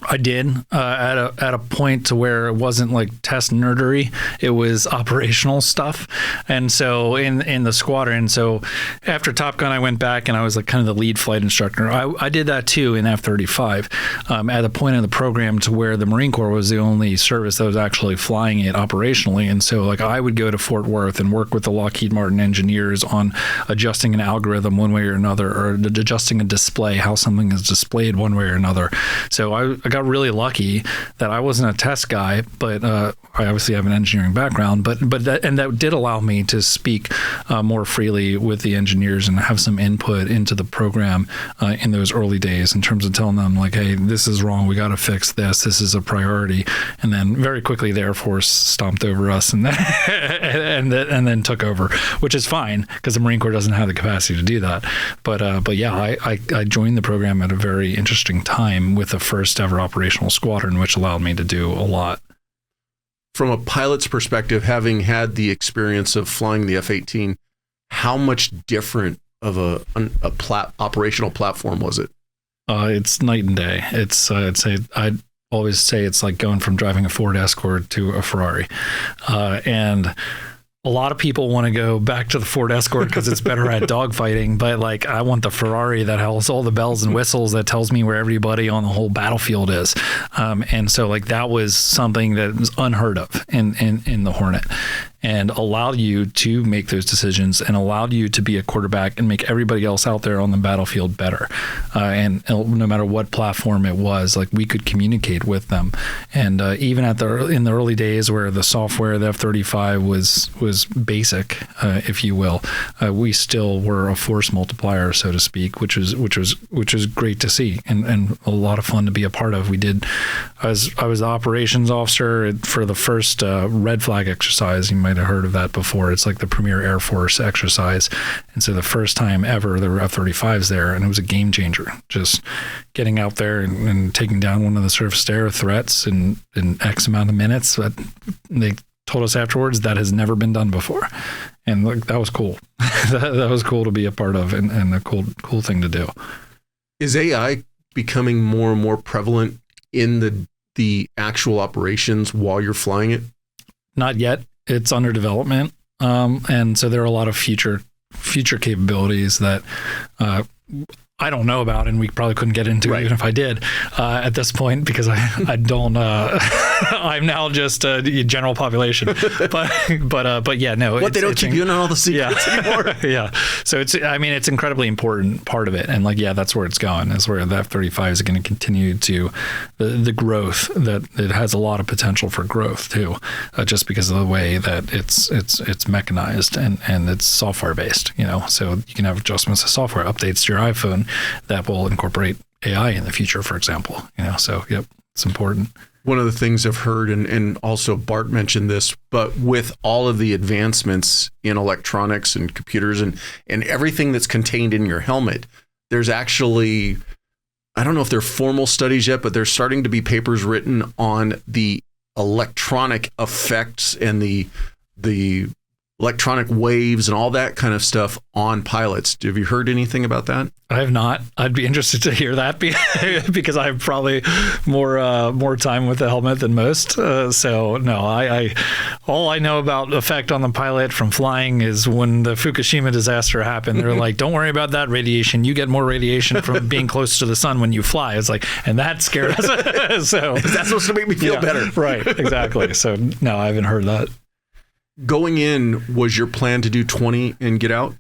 I did at a point to where it wasn't like test nerdery, it was operational stuff. And so in the squadron, so after Top Gun, I went back and I was like kind of the lead flight instructor. I did that too in F-35 at a point in the program to where the Marine Corps was the only service that was actually flying it operationally. And so like I would go to Fort Worth and work with the Lockheed Martin engineers on adjusting an algorithm one way or another, or adjusting a display, how something is displayed one way or another. So I got really lucky that I wasn't a test guy, but I obviously have an engineering background. But that did allow me to speak more freely with the engineers and have some input into the program in those early days in terms of telling them like, hey, this is wrong. We got to fix this. This is a priority. And then very quickly, the Air Force stomped over us and then took over, which is fine because the Marine Corps doesn't have the capacity to do that. But yeah, I joined the program at a very interesting time with the first ever operational squadron, which allowed me to do a lot.
From a pilot's perspective, having had the experience of flying the F-18, how much different of a operational platform was it?
It's night and day. I'd always say it's like going from driving a Ford Escort to a Ferrari, and a lot of people want to go back to the Ford Escort because it's better at dogfighting, but like I want the Ferrari that has all the bells and whistles that tells me where everybody on the whole battlefield is. And so like that was something that was unheard of in the Hornet, and allowed you to make those decisions and allowed you to be a quarterback and make everybody else out there on the battlefield better. And no matter what platform it was, like we could communicate with them. And even in the early days where the software of the F-35 was basic, if you will, we still were a force multiplier, so to speak, which was great to see and a lot of fun to be a part of. We did I was the operations officer for the first red flag exercise. You might have heard of that before. It's like the premier Air Force exercise. And so the first time ever there were F-35s there, and it was a game changer. Just getting out there and taking down one of the surface air threats in X amount of minutes. But they told us afterwards that has never been done before. And like, that was cool. that was cool to be a part of, and a cool thing to do.
Is AI becoming more and more prevalent in the actual operations while you're flying it?
Not yet. It's under development. And so there are a lot of future capabilities that I don't know about, and we probably couldn't get into even if I did at this point, because I don't. I'm now just a general population, but yeah, no.
What, they don't keep you in on all the secrets anymore?
Yeah. So it's incredibly important part of it, and like, yeah, that's where it's going. That's where the F-35 is going to continue to the growth, that it has a lot of potential for growth too, just because of the way that it's mechanized and it's software based. So you can have adjustments to software updates to your iPhone that will incorporate AI in the future, for example. So yep, it's important.
One of the things I've heard, and also Bart mentioned this, but with all of the advancements in electronics and computers and everything that's contained in your helmet, there's actually, I don't know if they're formal studies yet, but there's starting to be papers written on the electronic effects and the electronic waves and all that kind of stuff on pilots. Have you heard anything about that?
I have not. I'd be interested to hear that because I have probably more time with the helmet than most. So no, I all I know about effect on the pilot from flying is when the Fukushima disaster happened. They're like, don't worry about that radiation. You get more radiation from being close to the sun when you fly. It's like, and that scared us. So
that's supposed to make me feel better.
Right. Exactly. So no, I haven't heard that.
Going in, was your plan to do 20 and get out?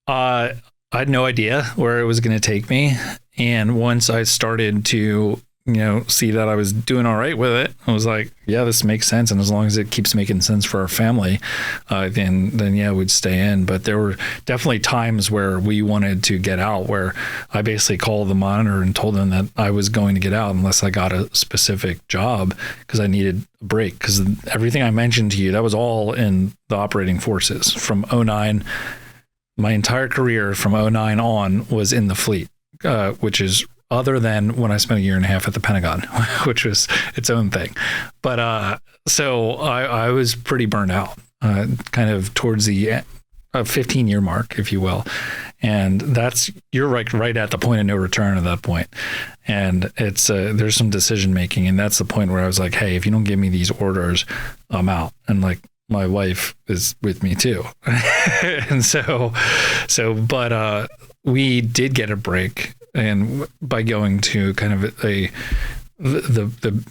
I had no idea where it was going to take me. And once I started to, see that I was doing all right with it, I was like, yeah, this makes sense. And as long as it keeps making sense for our family, then yeah, we'd stay in. But there were definitely times where we wanted to get out, where I basically called the monitor and told them that I was going to get out unless I got a specific job, because I needed a break. Because everything I mentioned to you, that was all in the operating forces from 2009. My entire career from 2009 on was in the fleet, which is other than when I spent a year and a half at the Pentagon, which was its own thing. But so I was pretty burned out, kind of towards the 15-year mark, if you will. And you're right at the point of no return at that point. And it's there's some decision making, and that's the point where I was like, hey, if you don't give me these orders, I'm out. And like, my wife is with me too. And but we did get a break, and by going to kind of the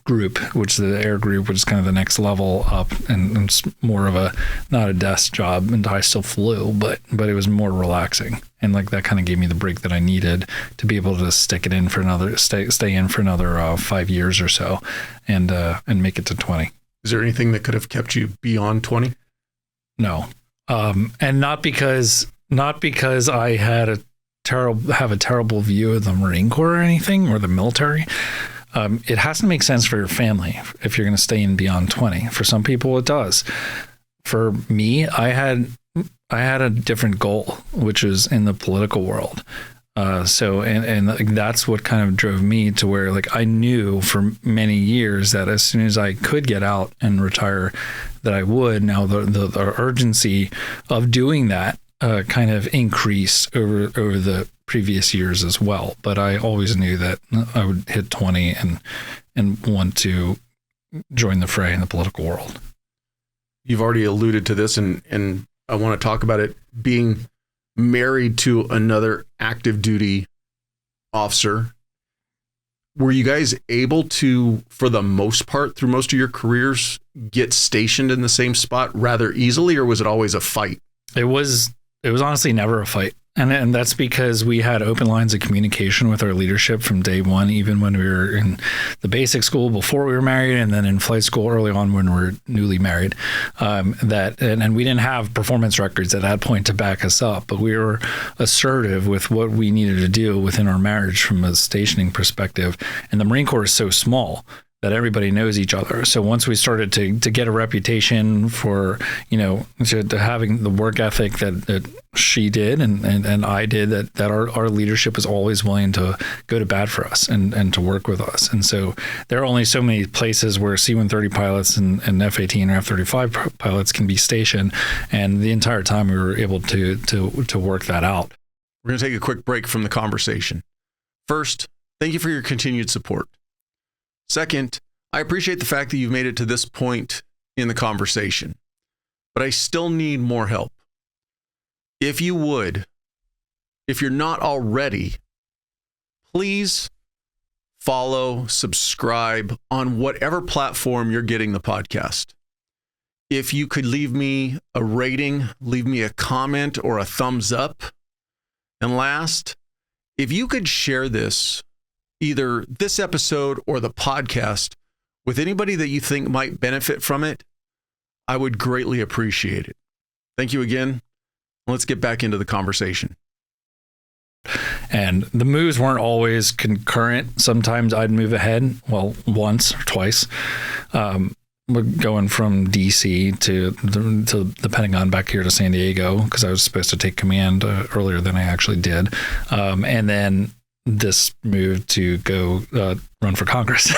group, which the air group, which is kind of the next level up, and it's more of not a desk job, and I still flew, but it was more relaxing, and like that kind of gave me the break that I needed to be able to stay in for another 5 years or so, and make it to 20.
Is there anything that could have kept you beyond 20?
No, and not because I had have a terrible view of the Marine Corps or anything, or the military. It has to make sense for your family if you're going to stay in beyond 20. For some people, it does. For me, I had a different goal, which was in the political world. So that's what kind of drove me to where, like, I knew for many years that as soon as I could get out and retire, that I would. Now the urgency of doing that kind of increased over the previous years as well. But I always knew that I would hit 20 and want to join the fray in the political world.
You've already alluded to this, and I want to talk about it, being married to another active duty officer. Were you guys able to, for the most part, through most of your careers, get stationed in the same spot rather easily, or was it always a fight?
It was honestly never a fight. And that's because we had open lines of communication with our leadership from day one, even when we were in the basic school before we were married, and then in flight school early on when we were newly married. And we didn't have performance records at that point to back us up, but we were assertive with what we needed to do within our marriage from a stationing perspective. And the Marine Corps is so small that everybody knows each other. So once we started to get a reputation for, to having the work ethic that she did and I did, that our leadership was always willing to go to bat for us and to work with us. And so there are only so many places where C-130 pilots and F-18 or F-35 pilots can be stationed. And the entire time we were able to work that out.
We're going to take a quick break from the conversation. First, thank you for your continued support. Second, I appreciate the fact that you've made it to this point in the conversation, but I still need more help. If you would, if you're not already, please follow, subscribe on whatever platform you're getting the podcast. If you could leave me a rating, leave me a comment or a thumbs up. And last, if you could share this, either this episode or the podcast, with anybody that you think might benefit from it, I would greatly appreciate it. Thank you again. Let's get back into the conversation.
And the moves weren't always concurrent. Sometimes I'd move ahead, once or twice. Going from DC to the Pentagon back here to San Diego, because I was supposed to take command earlier than I actually did. And then this move to go run for Congress.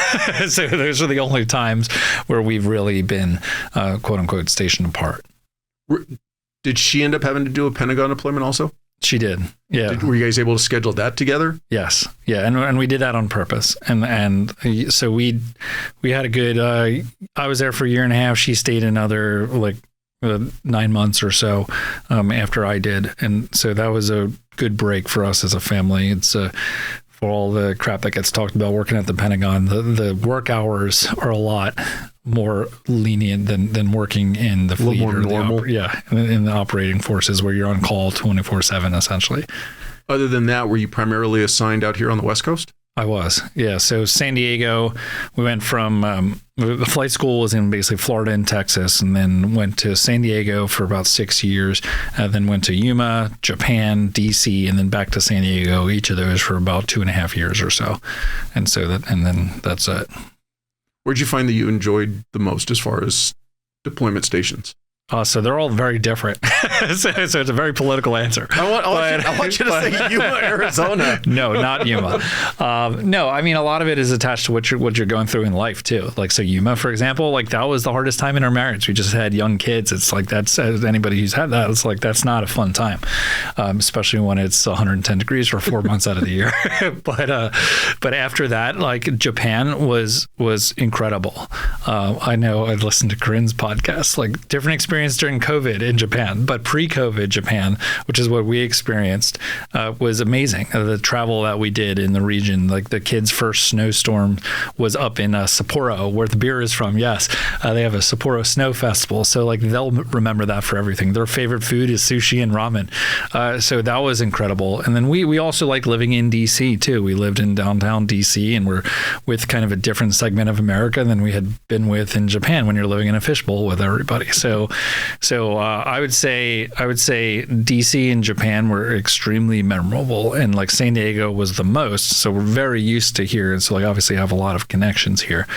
So those are the only times where we've really been, quote unquote, stationed apart.
Did she end up having to do a Pentagon deployment also?
She did. Yeah.
Were you guys able to schedule that together?
Yes. Yeah. And we did that on purpose. And so we had a good, I was there for a year and a half. She stayed another 9 months or so after I did. And so that was a good break for us as a family. It's for all the crap that gets talked about working at the Pentagon, the work hours are a lot more lenient than working in the fleet.
More normal.
In the operating forces where you're on call 24/7 essentially.
Other than that, were you primarily assigned out here on the West Coast?
I was, yeah. So San Diego, we went from, the flight school was in basically Florida and Texas, and then went to San Diego for about 6 years, then went to Yuma, Japan, DC, and then back to San Diego, each of those for about 2.5 years or so. And then that's it.
Where'd you find that you enjoyed the most as far as deployment stations?
So they're all very different. so it's a very political answer.
I want you to say Yuma, Arizona.
No, not Yuma. No, I mean, a lot of it is attached to what you're going through in life too. So Yuma, for example, that was the hardest time in our marriage. We just had young kids. It's that's anybody who's had that, it's that's not a fun time, especially when it's 110 degrees for 4 months out of the year. But after that, Japan was incredible. I know I listened to Corinne's podcast, different experience during COVID in Japan, but pre-COVID Japan, which is what we experienced, was amazing. The travel that we did in the region, the kids' first snowstorm was up in Sapporo, where the beer is from. Yes, they have a Sapporo Snow Festival, so they'll remember that for everything. Their favorite food is sushi and ramen, so that was incredible. And then we also like living in DC too. We lived in downtown DC, and we're with kind of a different segment of America than we had been with in Japan when you're living in a fishbowl with everybody. So I would say DC and Japan were extremely memorable, and San Diego was the most. So we're very used to here, and so obviously have a lot of connections here.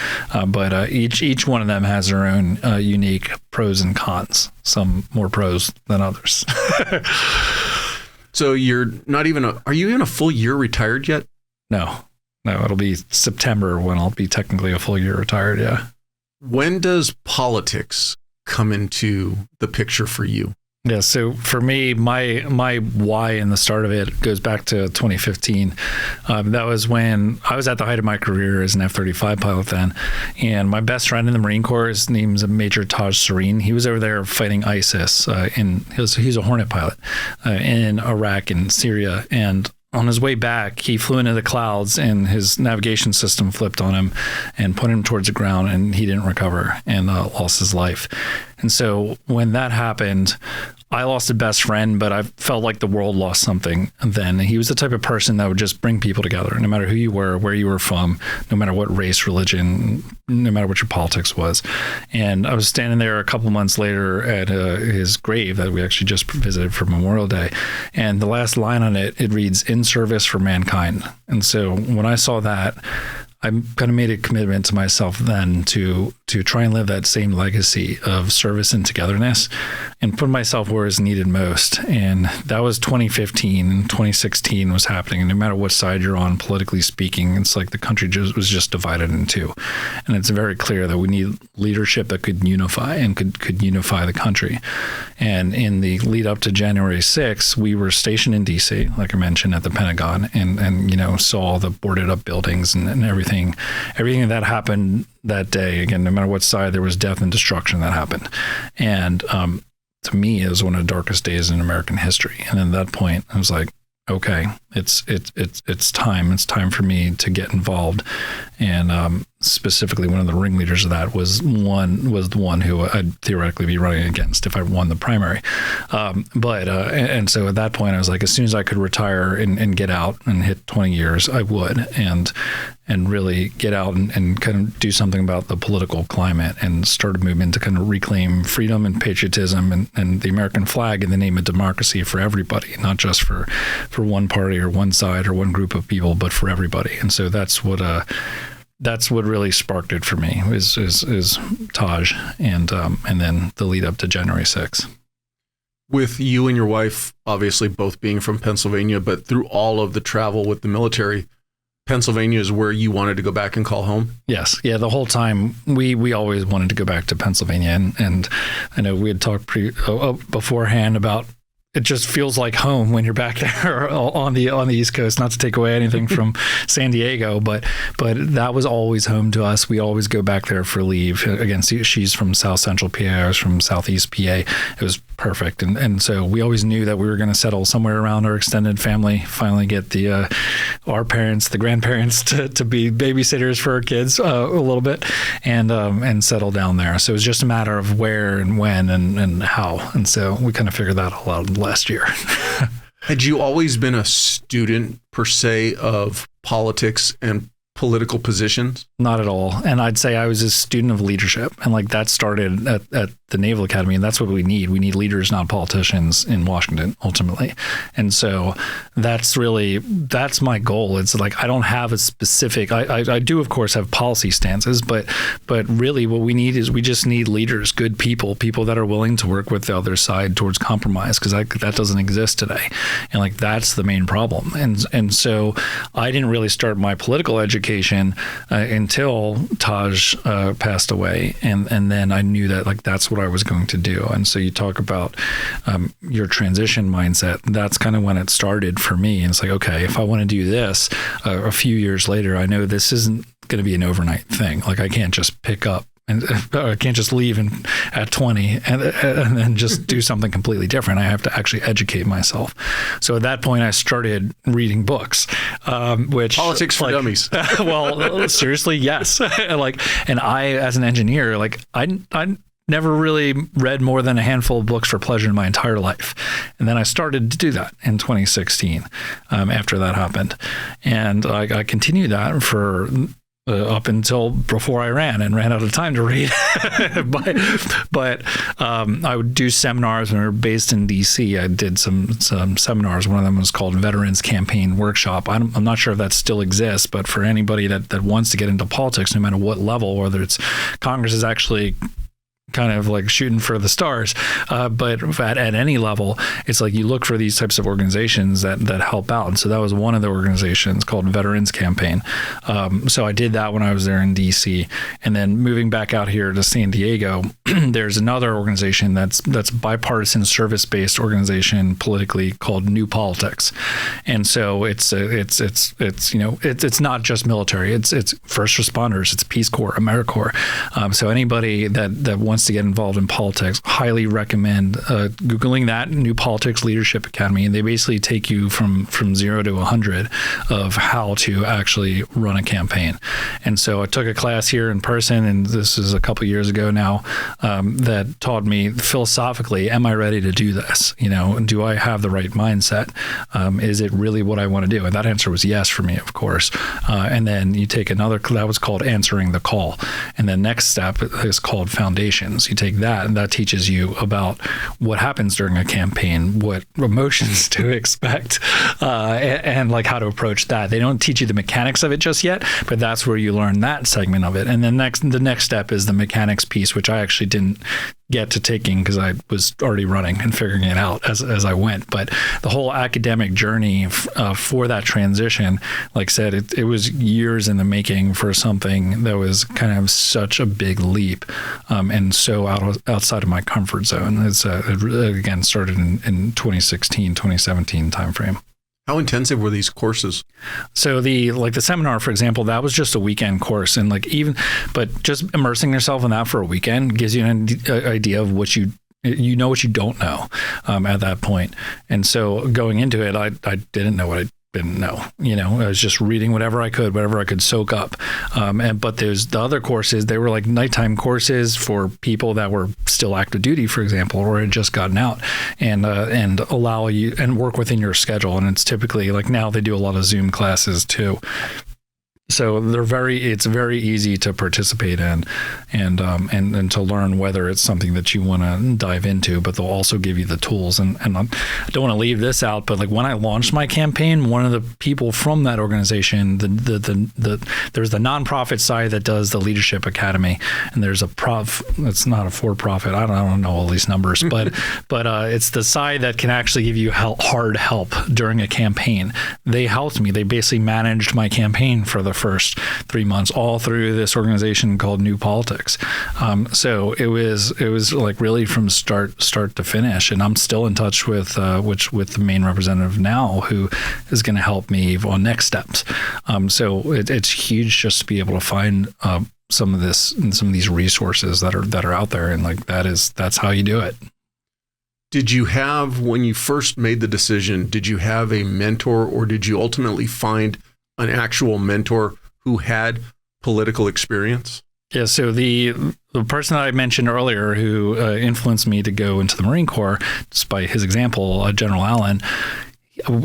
But each one of them has their own unique pros and cons. Some more pros than others.
So you're not even are you even a full year retired yet?
No, it'll be September when I'll be technically a full year retired. Yeah.
When does politics come into the picture for you?
Yeah, so for me, my why in the start of it goes back to 2015. That was when I was at the height of my career as an F-35 pilot then, and my best friend in the Marine Corps, his name's Major Taj Serene. He was over there fighting ISIS, he's a Hornet pilot in Iraq and Syria, and on his way back, he flew into the clouds and his navigation system flipped on him and put him towards the ground, and he didn't recover and lost his life. And so when that happened, I lost a best friend, but I felt like the world lost something then. He was the type of person that would just bring people together, no matter who you were, where you were from, no matter what race, religion, no matter what your politics was. And I was standing there a couple months later at his grave that we actually just visited for Memorial Day. And the last line on it reads, "In service for mankind." And so when I saw that, I kind of made a commitment to myself then to try and live that same legacy of service and togetherness and put myself where is needed most. And that was 2015, and 2016 was happening. And no matter what side you're on, politically speaking, it's like the country was just divided in two. And it's very clear that we need leadership that could unify and could unify the country. And in the lead up to January 6th, we were stationed in DC, like I mentioned, at the Pentagon, and saw the boarded up buildings and everything that happened that day. Again, no matter what side, there was death and destruction that happened. And to me, it was one of the darkest days in American history. And at that point, I was like, okay, it's time. It's time for me to get involved. And specifically, one of the ringleaders of that was the one who I'd theoretically be running against if I won the primary. And so at that point, I was like, as soon as I could retire and get out and hit 20 years, I would, and really get out and kind of do something about the political climate and start a movement to kind of reclaim freedom and patriotism and the American flag in the name of democracy for everybody, not just for one party or one side or one group of people, but for everybody. And so that's what really sparked it for me is Taj and then the lead up to January 6th.
With you and your wife, obviously both being from Pennsylvania, but through all of the travel with the military, Pennsylvania is where you wanted to go back and call home? Yes.
Yeah, the whole time we always wanted to go back to Pennsylvania. And I know we had talked beforehand about it just feels like home when you're back there on the East Coast, not to take away anything from San Diego, but that was always home to us. We always go back there for leave. Again, she's from South Central PA, I was from Southeast PA. It was perfect. And so we always knew that we were going to settle somewhere around our extended family, finally get our parents, the grandparents to be babysitters for our kids a little bit and settle down there. So it was just a matter of where and when and how. And so we kind of figured that all out last year.
Had you always been a student per se of politics and political positions?
Not at all. And I'd say I was a student of leadership. And like that started at the Naval Academy. And that's what we need. We need leaders, not politicians in Washington, ultimately. And so that's my goal. It's like, I don't have a specific, I do of course have policy stances, but really what we need is we just need leaders, good people that are willing to work with the other side towards compromise, because that doesn't exist today. And like, that's the main problem. And so I didn't really start my political education until Taj passed away. And then I knew that like, that's what I was going to do. And so you talk about your transition mindset. That's kind of when it started for me. And it's like, okay, if I want to do this a few years later, I know this isn't going to be an overnight thing. Like I can't just pick up and I can't just leave at 20 and then just do something completely different. I have to actually educate myself. So at that point, I started reading books, which
politics for dummies.
Well, seriously, yes. And I, as an engineer, I never really read more than a handful of books for pleasure in my entire life. And then I started to do that in 2016 after that happened. And I continued that for up until before I ran out of time to read. but I would do seminars when we were based in DC. I did some seminars. One of them was called Veterans Campaign Workshop. I'm not sure if that still exists, but for anybody that wants to get into politics, no matter what level, whether it's Congress is actually kind of like shooting for the stars, but at any level, it's like you look for these types of organizations that help out. And so that was one of the organizations called Veterans Campaign. So I did that when I was there in DC, and then moving back out here to San Diego, there's another organization that's bipartisan service-based organization politically called New Politics. And so it's not just military, it's first responders, it's Peace Corps, AmeriCorps. So anybody that wants to get involved in politics, highly recommend Googling that, New Politics Leadership Academy. And they basically take you from 0 to 100 of how to actually run a campaign. And so I took a class here in person, and this is a couple years ago now, that taught me philosophically, am I ready to do this? Do I have the right mindset? Is it really what I want to do? And that answer was yes for me, of course. And then you take another, that was called Answering the Call. And the next step is called Foundations. operations. You take that, and that teaches you about what happens during a campaign, what emotions to expect, and like how to approach that. They don't teach you the mechanics of it just yet, but that's where you learn that segment of it. And then the next step is the mechanics piece, which I actually didn't get to taking because I was already running and figuring it out as I went. But the whole academic journey for that transition, like I said, it was years in the making for something that was kind of such a big leap, and so outside of my comfort zone. It again started in 2016, 2017 timeframe.
How intensive were these courses?
So the seminar, for example, that was just a weekend course, and but just immersing yourself in that for a weekend gives you an idea of what you know what you don't know at that point. And so going into it, I didn't know what I didn't know. I was just reading whatever I could soak up. But there's the other courses, they were like nighttime courses for people that were still active duty, for example, or had just gotten out, and allow you and work within your schedule. And it's typically like now they do a lot of Zoom classes too. So it's very easy to participate in and to learn whether it's something that you want to dive into, but they'll also give you the tools. And I don't want to leave this out, but like when I launched my campaign, one of the people from that organization, there's the nonprofit side that does the Leadership Academy, and there's it's not a for-profit. I don't know all these numbers, but it's the side that can actually give you hard help during a campaign. They helped me. They basically managed my campaign for the first 3 months, all through this organization called New Politics. So it was like really from start to finish, and I'm still in touch with the main representative now, who is going to help me on next steps. So it's huge just to be able to find some of these resources that are out there, and like that's how you do it.
Did you have, when you first made the decision, did you have a mentor, or did you ultimately find an actual mentor who had political experience?
Yeah, so the person that I mentioned earlier who influenced me to go into the Marine Corps, despite his example, General Allen,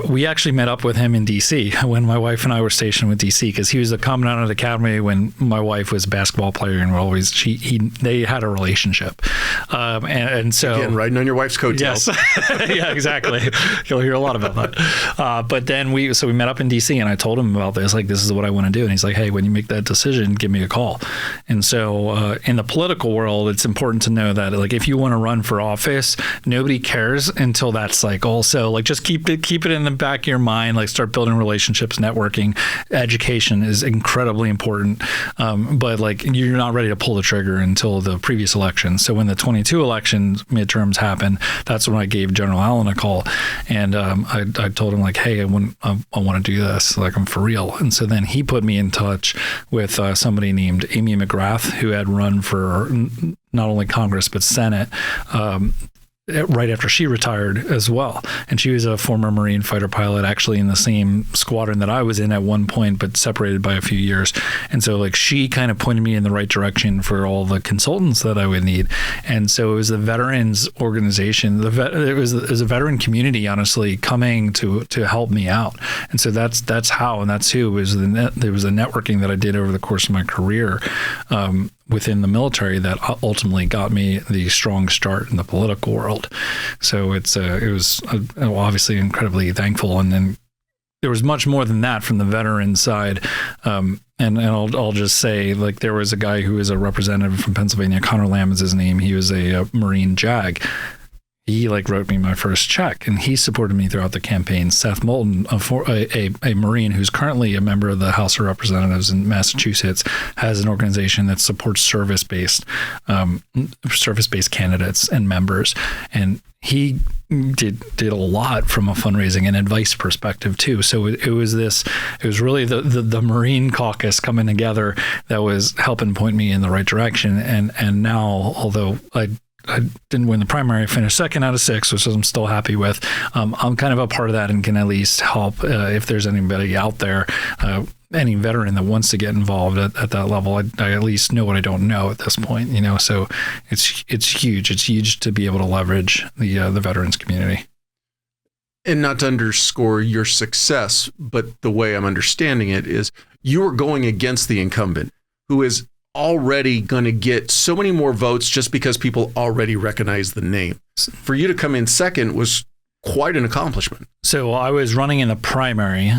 we actually met up with him in D.C. when my wife and I were stationed with D.C. because he was a commandant of the academy when my wife was a basketball player, and they had a relationship. And so
again, riding on your wife's coattails.
Yes, yeah, exactly. You'll hear a lot about that. But then we met up in D.C. and I told him about this. Like, this is what I want to do, and he's like, "Hey, when you make that decision, give me a call." And so in the political world, it's important to know that like if you want to run for office, nobody cares until that cycle. So like just keep it in the back of your mind, like start building relationships, networking. Education is incredibly important, but like you're not ready to pull the trigger until the previous election. So when the 22 elections midterms happened, that's when I gave General Allen a call, and I told him like, "Hey, I want to do this, like I'm for real." And so then he put me in touch with somebody named Amy McGrath, who had run for not only Congress but Senate right after she retired as well. And she was a former Marine fighter pilot, actually in the same squadron that I was in at one point, but separated by a few years. And so like she kind of pointed me in the right direction for all the consultants that I would need. And so it was the veterans organization, it was a veteran community, honestly, coming to help me out. And so that's how, and that's who, there was the networking that I did over the course of my career within the military that ultimately got me the strong start in the political world. So it was obviously incredibly thankful. And then there was much more than that from the veteran side. And I'll just say, like, there was a guy who was a representative from Pennsylvania, Connor Lamb is his name. He was a Marine JAG. He like wrote me my first check, and he supported me throughout the campaign. Seth Moulton, a Marine who's currently a member of the House of Representatives in Massachusetts, has an organization that supports service-based candidates and members, and he did a lot from a fundraising and advice perspective too. So it was really the Marine caucus coming together that was helping point me in the right direction. And now, although I didn't win the primary, I finished second out of 6, which I'm still happy with. I'm kind of a part of that and can at least help if there's anybody out there, any veteran that wants to get involved at that level. I at least know what I don't know at this point, so it's huge. It's huge to be able to leverage the veterans community.
And not to underscore your success, but the way I'm understanding it is you are going against the incumbent, who is already going to get so many more votes just because people already recognize the name. For you to come in second was quite an accomplishment.
So I was running in the primary.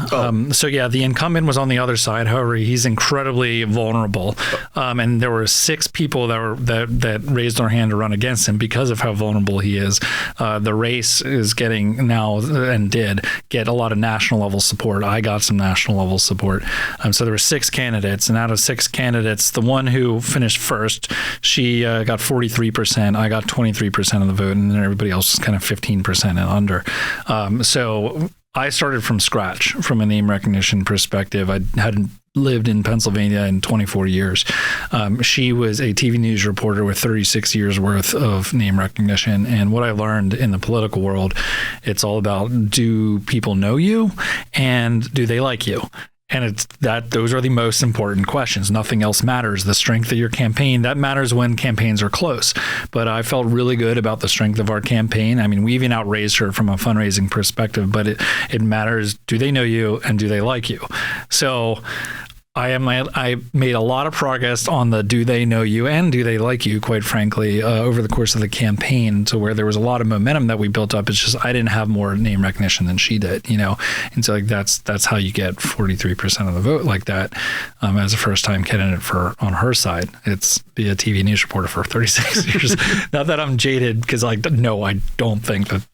So yeah, the incumbent was on the other side. However, he's incredibly vulnerable. And there were 6 people that raised their hand to run against him because of how vulnerable he is. The race is getting now and did get a lot of national level support. I got some national level support. So there were 6 candidates, and out of 6 candidates, the one who finished first, she got 43%. I got 23% of the vote, and then everybody else was kind of 15% and under. So I started from scratch from a name recognition perspective. I hadn't lived in Pennsylvania in 24 years. She was a TV news reporter with 36 years worth of name recognition. And what I learned in the political world, it's all about, do people know you and do they like you? And it's that those are the most important questions. Nothing else matters. The strength of your campaign, that matters when campaigns are close. But I felt really good about the strength of our campaign. I mean, we even outraised her from a fundraising perspective, but it matters. Do they know you and do they like you? So I made a lot of progress on the do they know you and do they like you, quite frankly, over the course of the campaign, to where there was a lot of momentum that we built up. It's just I didn't have more name recognition than she did, and so that's how you get 43% of the vote like that as a first-time candidate on her side. It's be a TV news reporter for 36 years. Not that I'm jaded, because no, I don't think that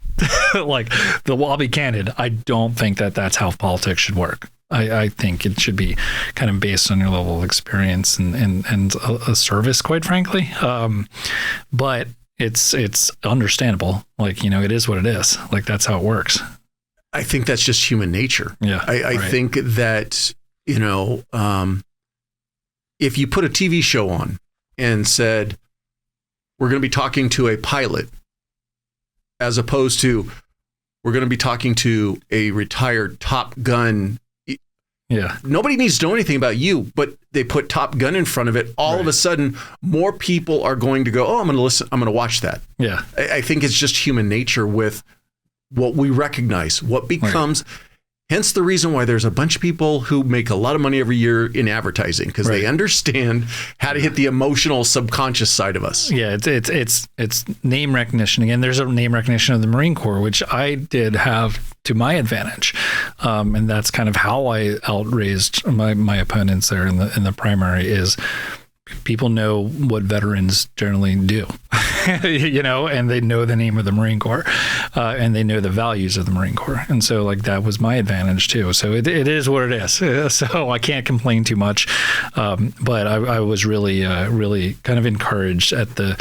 I'll be candid. I don't think that that's how politics should work. I think it should be kind of based on your level of experience and a service, quite frankly. But it's understandable. It is what it is. That's how it works.
I think that's just human nature.
Yeah.
I think that, if you put a TV show on and said, we're going to be talking to a pilot, as opposed to we're going to be talking to a retired Top Gun.
Yeah.
Nobody needs to know anything about you, but they put Top Gun in front of it. All of a sudden, more people are going to go, oh, I'm going to listen. I'm going to watch that.
Yeah.
I think it's just human nature with what we recognize, what becomes. Hence the reason why there's a bunch of people who make a lot of money every year in advertising, because they understand how to hit the emotional subconscious side of us.
Yeah, it's name recognition. Again, there's a name recognition of the Marine Corps, which I did have to my advantage, and that's kind of how I outraised my opponents there in the primary. Is people know what veterans generally do, and they know the name of the Marine Corps, and they know the values of the Marine Corps. And so that was my advantage too. So it is what it is. So I can't complain too much. But I was really kind of encouraged at the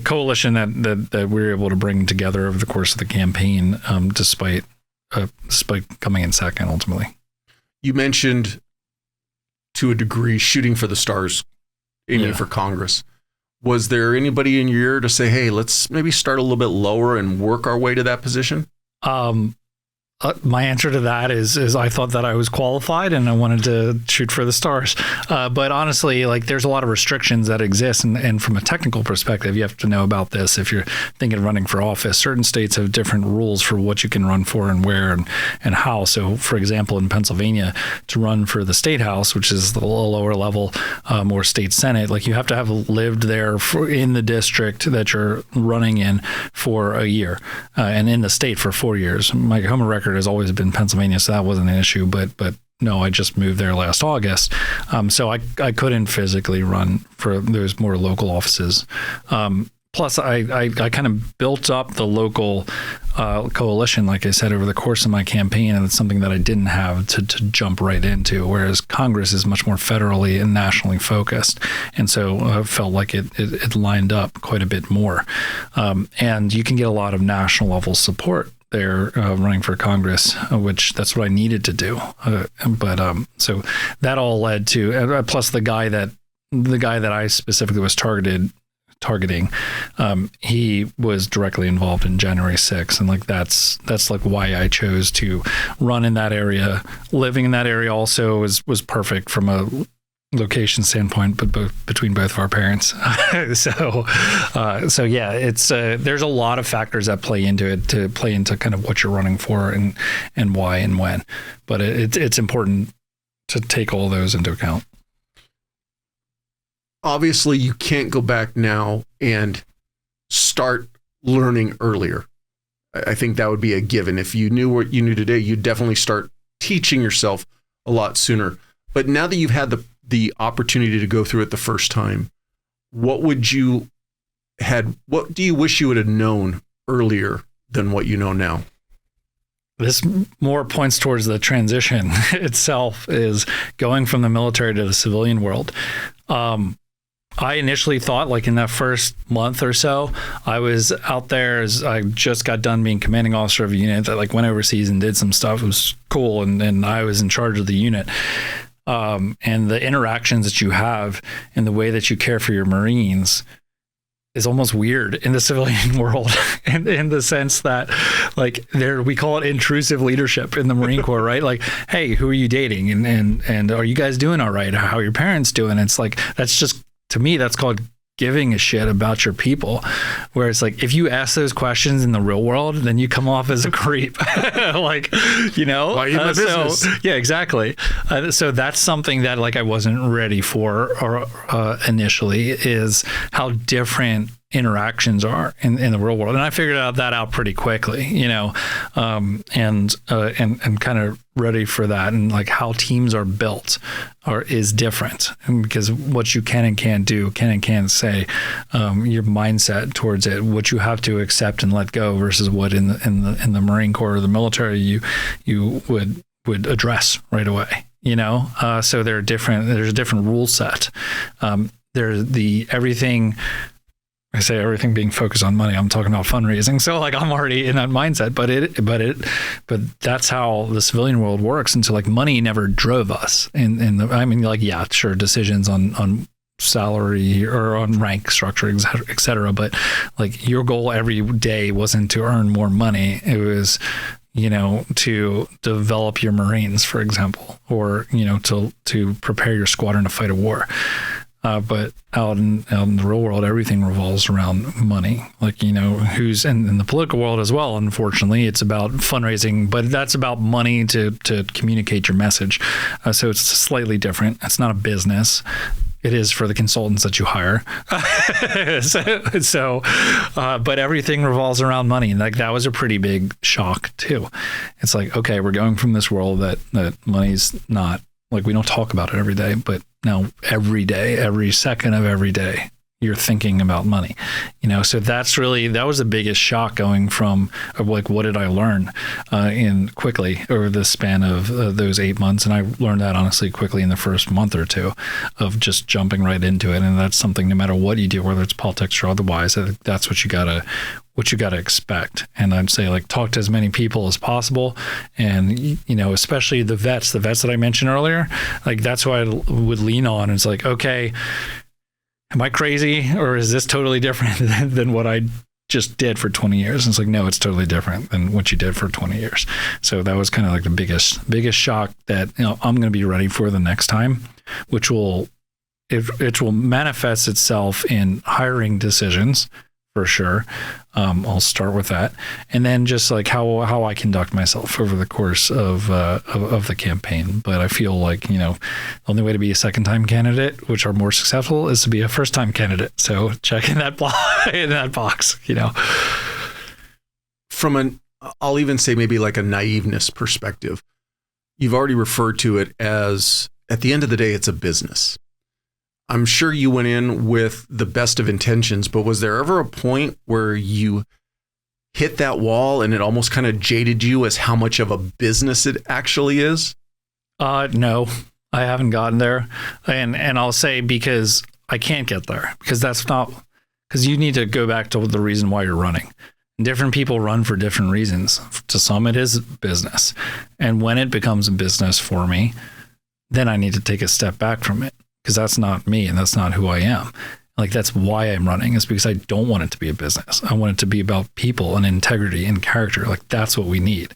coalition that we were able to bring together over the course of the campaign, despite coming in second ultimately.
You mentioned, to a degree, shooting for the stars, aiming for Congress. Was there anybody in your ear to say, hey, let's maybe start a little bit lower and work our way to that position?
My answer to that is I thought that I was qualified and I wanted to shoot for the stars. But honestly, there's a lot of restrictions that exist. And from a technical perspective, you have to know about this. If you're thinking of running for office, certain states have different rules for what you can run for and where and how. So for example, in Pennsylvania, to run for the state house, which is the lower level, or state senate, you have to have lived there in the district that you're running in for a year, and in the state for 4 years. My home record has always been Pennsylvania, so that wasn't an issue. But no, I just moved there last August, so I couldn't physically run for those more local offices. Plus, I kind of built up the local coalition, like I said, over the course of my campaign, and it's something that I didn't have to jump right into, whereas Congress is much more federally and nationally focused. And so I felt like it lined up quite a bit more. And you can get a lot of national level support there running for Congress, which that's what I needed to do. So that all led to, plus the guy that I specifically was targeting, he was directly involved in January 6th. And that's why I chose to run in that area. Living in that area also was perfect from a location standpoint, but between both of our parents. So yeah, it's there's a lot of factors that play into it, to play into kind of what you're running for and why and when. But it's important to take all those into account.
obviously you can't go back now and start learning earlier. I think that would be a given. If you knew what you knew today, you'd definitely start teaching yourself a lot sooner. But now that you've had the opportunity to go through it the first time, what do you wish you would have known earlier than what you know now?
This more points towards the transition itself, is going from the military to the civilian world. I initially thought, like in that first month or so, I was out there as I just got done being commanding officer of a unit that like went overseas and did some stuff. It was cool. And I was in charge of the unit. And the interactions that you have and the way that you care for your Marines is almost weird in the civilian world, in the sense that like we call it intrusive leadership in the Marine Corps, right? Like, hey, who are you dating? And are you guys doing all right? How are your parents doing? It's like, that's just, to me, that's called giving a shit about your people. Where it's like, if you ask those questions in the real world, then you come off as a creep. Like, you know,
why are you in the business?
Yeah, exactly. So that's something that like I wasn't ready for initially, is how different interactions are in the real world. And I figured that out pretty quickly, you know, and kind of ready for that. And like how teams are built is different, and because what you can and can't do, can and can't say, your mindset towards it, what you have to accept and let go versus what in the Marine Corps or the military you would address right away, you know? So there's a different rule set. There's everything being focused on money. I'm talking about fundraising. So like I'm already in that mindset, but that's how the civilian world works. And so like money never drove us I mean, like, yeah, sure. Decisions on salary or on rank structure, et cetera. But like your goal every day wasn't to earn more money. It was, you know, to develop your Marines, for example, or, you know, to prepare your squadron to fight a war. But out in the real world, everything revolves around money. Like, you know, who's in the political world as well. Unfortunately, it's about fundraising, but that's about money to communicate your message. So it's slightly different. It's not a business. It is for the consultants that you hire. But everything revolves around money. And like, that was a pretty big shock too. It's like, okay, we're going from this world that money's not, like, we don't talk about it every day, but now every day, every second of every day, you're thinking about money, you know? So that was the biggest shock, going from like, what did I learn in quickly over the span of those 8 months? And I learned that honestly quickly in the first month or two of just jumping right into it. And that's something, no matter what you do, whether it's politics or otherwise, I think that's what you gotta expect. And I'd say, like, talk to as many people as possible. And, you know, especially the vets that I mentioned earlier, like, that's what I would lean on. It's like, okay, am I crazy, or is this totally different than what I just did for 20 years? And it's like, no, it's totally different than what you did for 20 years. So that was kind of like the biggest shock that, you know, I'm going to be ready for the next time, which will manifest itself in hiring decisions, for sure. I'll start with that, and then just like how I conduct myself over the course of the campaign. But I feel like, you know, the only way to be a second-time candidate, which are more successful, is to be a first-time candidate. So check in that box, you know.
I'll even say maybe like a naiveness perspective, you've already referred to it as, at the end of the day, it's a business. I'm sure you went in with the best of intentions, but was there ever a point where you hit that wall and it almost kind of jaded you as how much of a business it actually is?
No, I haven't gotten there. And I'll say, because I can't get there, because you need to go back to the reason why you're running. Different people run for different reasons. To some, it is business. And when it becomes a business for me, then I need to take a step back from it. Because that's not me and that's not who I am. Like, that's why I'm running, is because I don't want it to be a business. I want it to be about people and integrity and character. Like, that's what we need.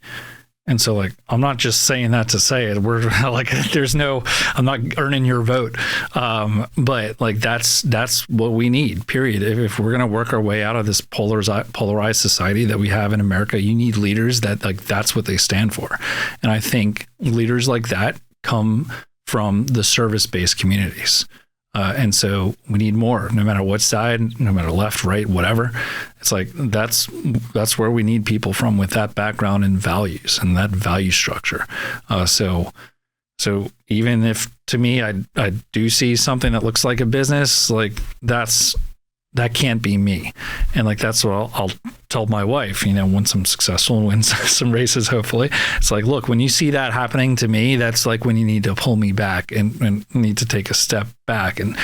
And so, like, I'm not just saying that to say it. We're like, I'm not earning your vote. But like, that's what we need, period. If we're going to work our way out of this polarized society that we have in America, you need leaders that, like, that's what they stand for. And I think leaders like that come from the service-based communities. And so we need more, no matter what side, no matter left, right, whatever. It's like that's where we need people from with that background and values and that value structure. So even if to me I do see something that looks like a business, like that can't be me. And like that's what I'll tell my wife, once I'm successful and win some races, hopefully. It's like, look, when you see that happening to me, that's like when you need to pull me back and need to take a step back and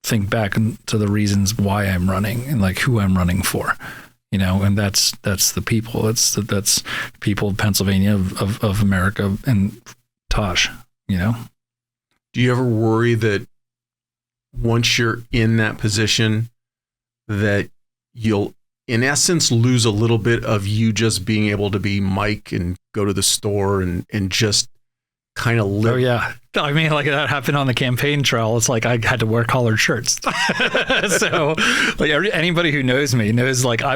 think back to the reasons why I'm running and like who I'm running for. And that's the people. That's people of Pennsylvania, of America, and Tosh.
Do you ever worry that once you're in that position that you'll in essence lose a little bit of you just being able to be Mike and go to the store and just kind of live?
Oh yeah. I mean, like that happened on the campaign trail. It's like I had to wear collared shirts. So like anybody who knows me knows like I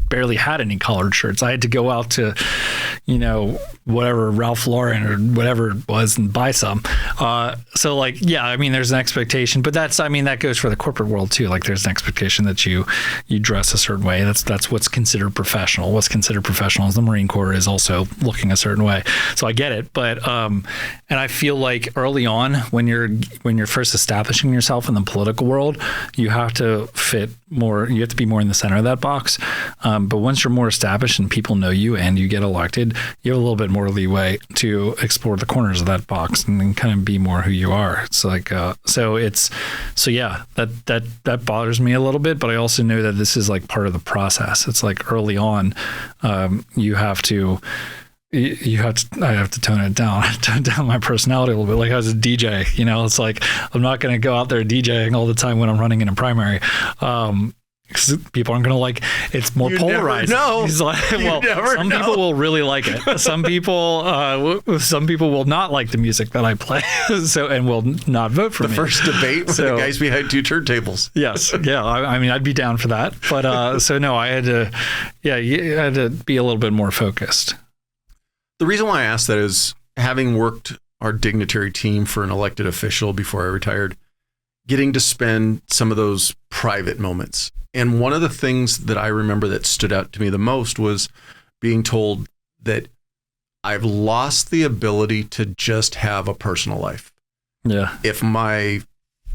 barely had any collared shirts. I had to go out to, whatever, Ralph Lauren or whatever it was and buy some. So like, yeah, I mean, there's an expectation, but that goes for the corporate world too. Like there's an expectation that you dress a certain way. That's what's considered professional. What's considered professional is the Marine Corps is also looking a certain way. So I get it. But, and I feel like early on when you're first establishing yourself in the political world, you have to fit more, you have to be more in the center of that box. But once you're more established and people know you and you get elected, you have a little bit more leeway to explore the corners of that box and then kind of be more who you are. It's like, yeah, that bothers me a little bit, but I also know that this is like part of the process. It's like early on, I have to tone it down, tone down my personality a little bit. Like I was a DJ, it's like, I'm not going to go out there DJing all the time when I'm running in a primary. Because people aren't going to like, it's more polarized.
No,
some people will really like it. Some people will not like the music that I play, and will not vote for me.
The first debate with the guys behind two turntables.
Yes, yeah. I mean, I'd be down for that, but so no, I had to be a little bit more focused.
The reason why I asked that is having worked our dignitary team for an elected official before I retired, getting to spend some of those private moments. And one of the things that I remember that stood out to me the most was being told that I've lost the ability to just have a personal life.
Yeah.
If my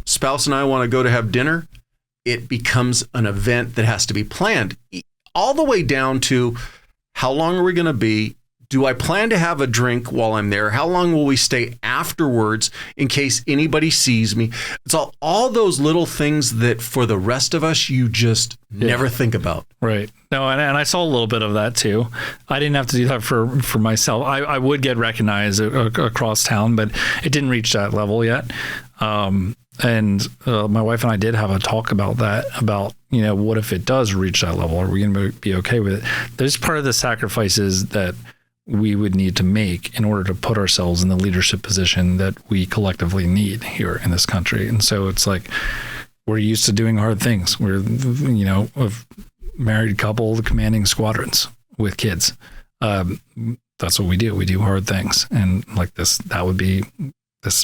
spouse and I want to go to have dinner, it becomes an event that has to be planned all the way down to how long are we going to be? Do I plan to have a drink while I'm there? How long will we stay afterwards in case anybody sees me? It's all those little things that for the rest of us, you just never think about.
Right. No, and I saw a little bit of that too. I didn't have to do that for myself. I would get recognized across town, but it didn't reach that level yet. And my wife and I did have a talk about that, about, what if it does reach that level? Are we going to be okay with it? There's part of the sacrifices that we would need to make in order to put ourselves in the leadership position that we collectively need here in this country. And so it's like, we're used to doing hard things. We're, a married couple commanding squadrons with kids. That's what we do. We do hard things. And like this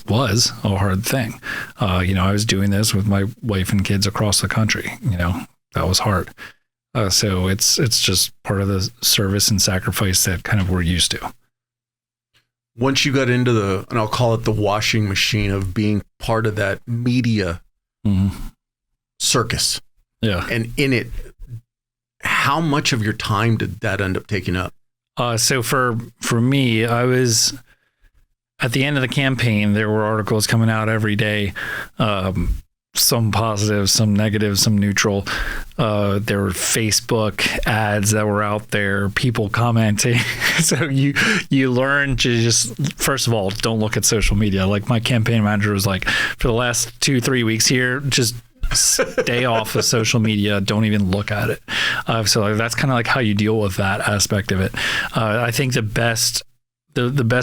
was a hard thing. I was doing this with my wife and kids across the country. That was hard. So it's just part of the service and sacrifice that kind of we're used to.
Once you got into and I'll call it the washing machine of being part of that media circus.
Yeah.
And in it, how much of your time did that end up taking up?
So for me, I was at the end of the campaign, there were articles coming out every day. Some positive, some negative, some neutral. There were Facebook ads that were out there, people commenting. So you learn to just, first of all, don't look at social media. Like my campaign manager was like, for the last 2-3 weeks here, just stay off of social media. Don't even look at it. So that's kind of like how you deal with that aspect of it. I think the best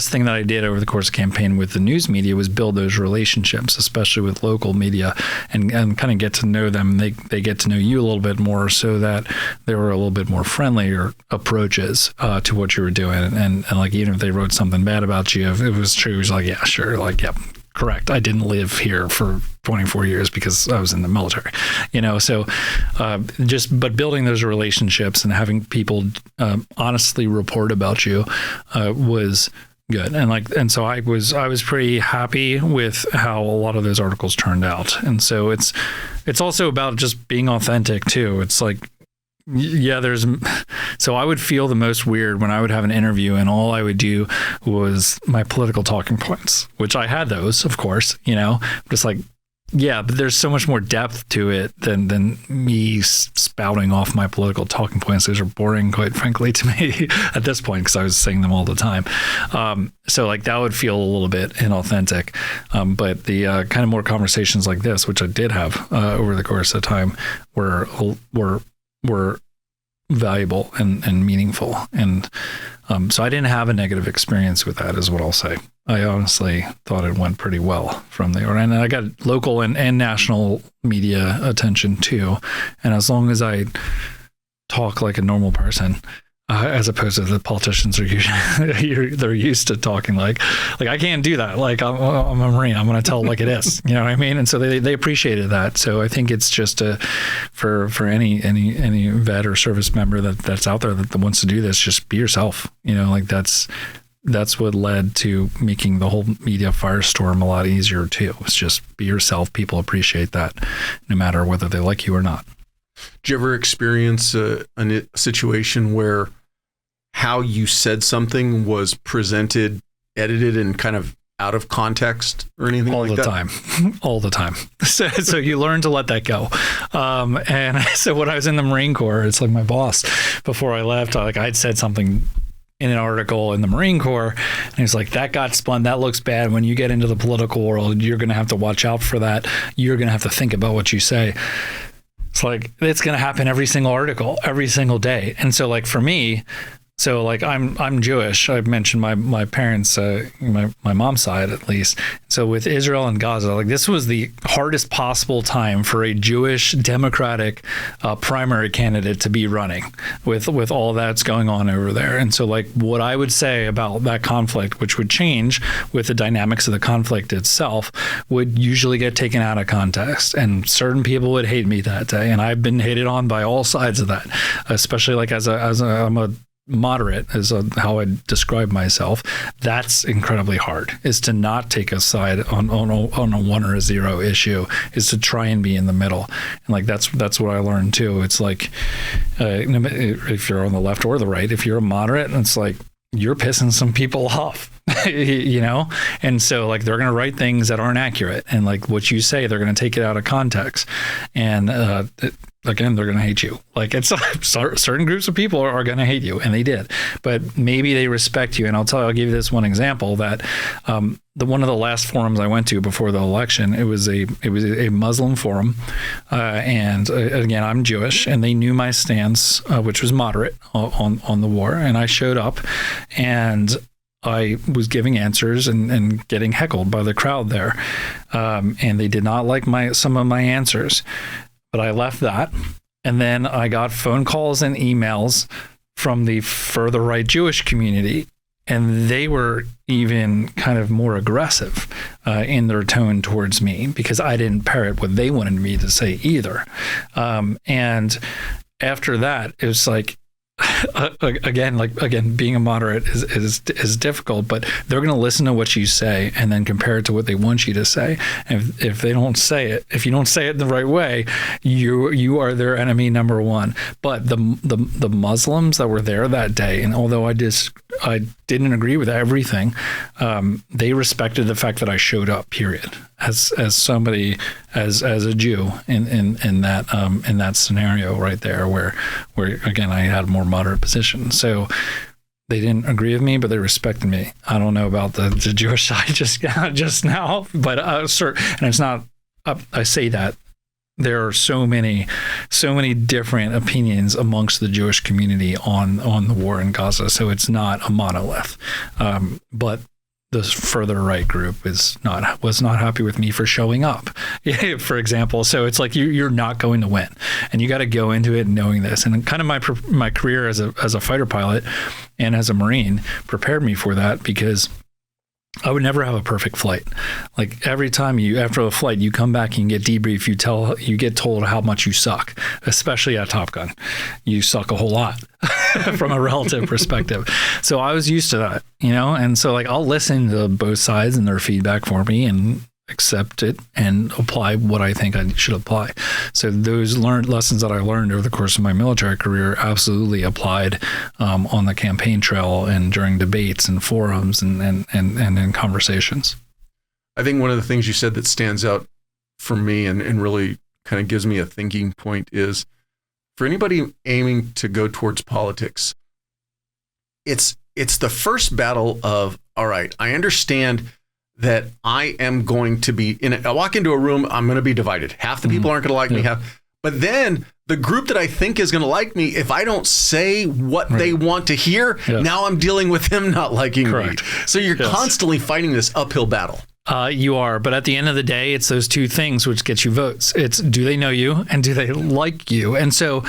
thing that I did over the course of the campaign with the news media was build those relationships, especially with local media, and kind of get to know them. They get to know you a little bit more, so that there were a little bit more friendlier approaches to what you were doing. And like, even if they wrote something bad about you, if it was true, it was like, yeah, sure. Like, yeah, correct. I didn't live here for 24 years because I was in the military, so but building those relationships and having people honestly report about you was good. And so I was pretty happy with how a lot of those articles turned out. And so it's also about just being authentic too. It's like, so I would feel the most weird when I would have an interview and all I would do was my political talking points, which I had those, of course, just like, but there's so much more depth to it than me spouting off my political talking points. Those are boring, quite frankly, to me at this point, because I was saying them all the time. So like that would feel a little bit inauthentic. But the kind of more conversations like this, which I did have over the course of time, were valuable and meaningful. And so I didn't have a negative experience with that, is what I'll say. I honestly thought it went pretty well from there. And I got local and national media attention too. And as long as I talk like a normal person, as opposed to the politicians are usually, they're used to talking like I can't do that. Like I'm a Marine. I'm going to tell it like it is. You know what I mean? And so they appreciated that. So I think it's just for any vet or service member that's out there that wants to do this, just be yourself. That's what led to making the whole media firestorm a lot easier too. It's just be yourself. People appreciate that no matter whether they like you or not.
Did you ever experience a situation where how you said something was presented, edited, and kind of out of context or anything like that?
All the time. So you learn to let that go. And so when I was in the Marine Corps, it's like my boss, before I left, I'd said something in an article in the Marine Corps, and he's like, that got spun, that looks bad. When you get into the political world, you're going to have to watch out for that. You're going to have to think about what you say. It's like, it's going to happen every single article, every single day. And so like for me, so like I'm Jewish. I've mentioned my parents, my mom's side at least. So with Israel and Gaza, like this was the hardest possible time for a Jewish Democratic primary candidate to be running with all that's going on over there. And so like what I would say about that conflict, which would change with the dynamics of the conflict itself, would usually get taken out of context. And certain people would hate me that day. And I've been hated on by all sides of that, especially like I'm a moderate is how I describe myself. That's incredibly hard, is to not take a side on a 1 or a 0 issue, is to try and be in the middle. And like that's what I learned too. It's like if you're on the left or the right, if you're a moderate, it's like you're pissing some people off. And so like they're going to write things that aren't accurate, and like what you say, they're going to take it out of context, and again, they're going to hate you. Like it's certain groups of people are going to hate you, and they did, but maybe they respect you. And I'll give you this one example that one of the last forums I went to before the election, it was a Muslim forum, and again, I'm Jewish, and they knew my stance, which was moderate on the war, and I showed up, and I was giving answers and getting heckled by the crowd there, and they did not like some of my answers. But I left that, and then I got phone calls and emails from the further right Jewish community, and they were even kind of more aggressive in their tone towards me because I didn't parrot what they wanted me to say either. And after that, it was like, again, being a moderate is difficult, but they're going to listen to what you say and then compare it to what they want you to say. And if they don't say it, if you don't say it the right way, you are their enemy number one. But the Muslims that were there that day, and although I didn't agree with everything, they respected the fact that I showed up, period, as somebody, as a Jew in that scenario right there, where again I had a more moderate position. So they didn't agree with me, but they respected me. I don't know about the Jewish side just now, but and it's not. I say that there are so many different opinions amongst the Jewish community on the war in Gaza. So it's not a monolith, but the further right group was not happy with me for showing up, for example. So it's like you're not going to win, and you got to go into it knowing this. And kind of my career as a fighter pilot and as a Marine prepared me for that, because I would never have a perfect flight. Like every time after a flight, you come back and you get debriefed, you get told how much you suck, especially at Top Gun. You suck a whole lot from a relative perspective. So I was used to that, and so like I'll listen to both sides and their feedback for me and accept it and apply what I think I should apply. So those lessons that I learned over the course of my military career absolutely applied on the campaign trail and during debates and forums and in conversations.
I think one of the things you said that stands out for me and really kind of gives me a thinking point is for anybody aiming to go towards politics, it's the first battle of, all right, I understand that I am going to be I walk into a room, I'm going to be divided. Half the people aren't going to like me, but then the group that I think is going to like me, if I don't say what they want to hear, now I'm dealing with them not liking me. So you're constantly fighting this uphill battle.
You are, but at the end of the day, it's those two things which get you votes. It's do they know you and do they like you? And so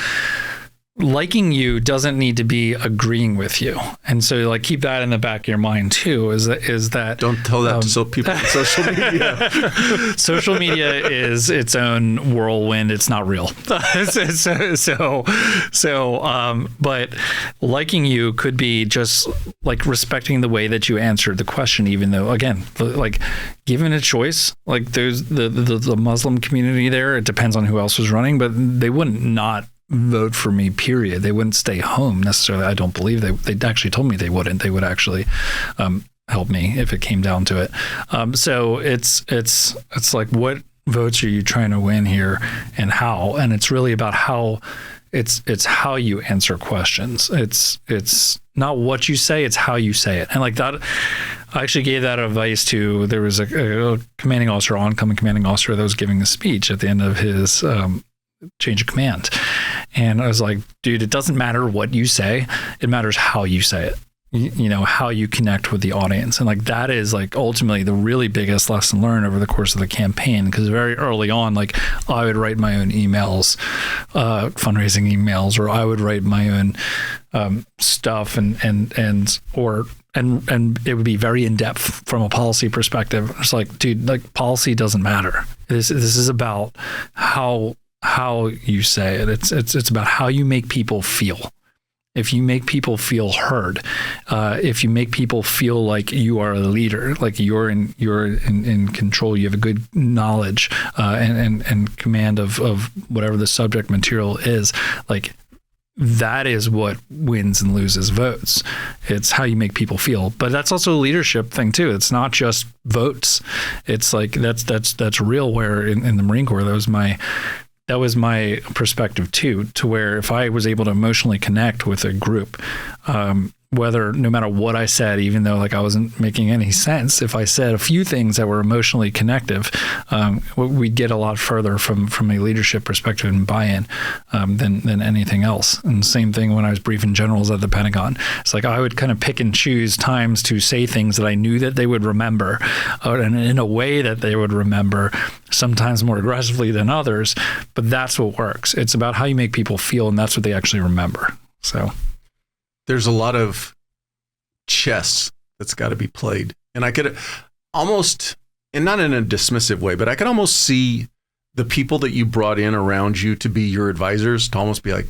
liking you doesn't need to be agreeing with you. And so like keep that in the back of your mind too, is that
don't tell that to people on social media.
Social media is its own whirlwind. It's not real. But liking you could be just like respecting the way that you answered the question, even though again, like given a choice, like there's the Muslim community there, it depends on who else was running, but they wouldn't not vote for me, period. They wouldn't stay home necessarily. I don't believe they actually told me they wouldn't. They would actually help me if it came down to it. So it's like, what votes are you trying to win here and how? And it's really about how it's how you answer questions. It's not what you say, it's how you say it. And like that, I actually gave that advice to, there was a commanding officer, oncoming commanding officer that was giving a speech at the end of his change of command. And I was like, dude, it doesn't matter what you say. It matters how you say it, how you connect with the audience. And like, that is like ultimately the really biggest lesson learned over the course of the campaign. Because very early on, like I would write my own emails, fundraising emails, or I would write my own stuff and it would be very in depth from a policy perspective. It's like, dude, like policy doesn't matter. This is about how you say it. It's about how you make people feel. If you make people feel heard, if you make people feel like you are a leader, like you're in control, you have a good knowledge and command of whatever the subject material is, like that is what wins and loses votes. It's how you make people feel. But that's also a leadership thing too. It's not just votes. It's like that's real. Where in the Marine Corps, that was my perspective too, to where if I was able to emotionally connect with a group, no matter what I said, even though like I wasn't making any sense, if I said a few things that were emotionally connective, we'd get a lot further from a leadership perspective and buy-in than anything else. And same thing when I was briefing generals at the Pentagon. It's like I would kind of pick and choose times to say things that I knew that they would remember, and in a way that they would remember, sometimes more aggressively than others, but that's what works. It's about how you make people feel, and that's what they actually remember. So
there's a lot of chess that's got to be played. And I could almost, and not in a dismissive way, but I could almost see the people that you brought in around you to be your advisors to almost be like,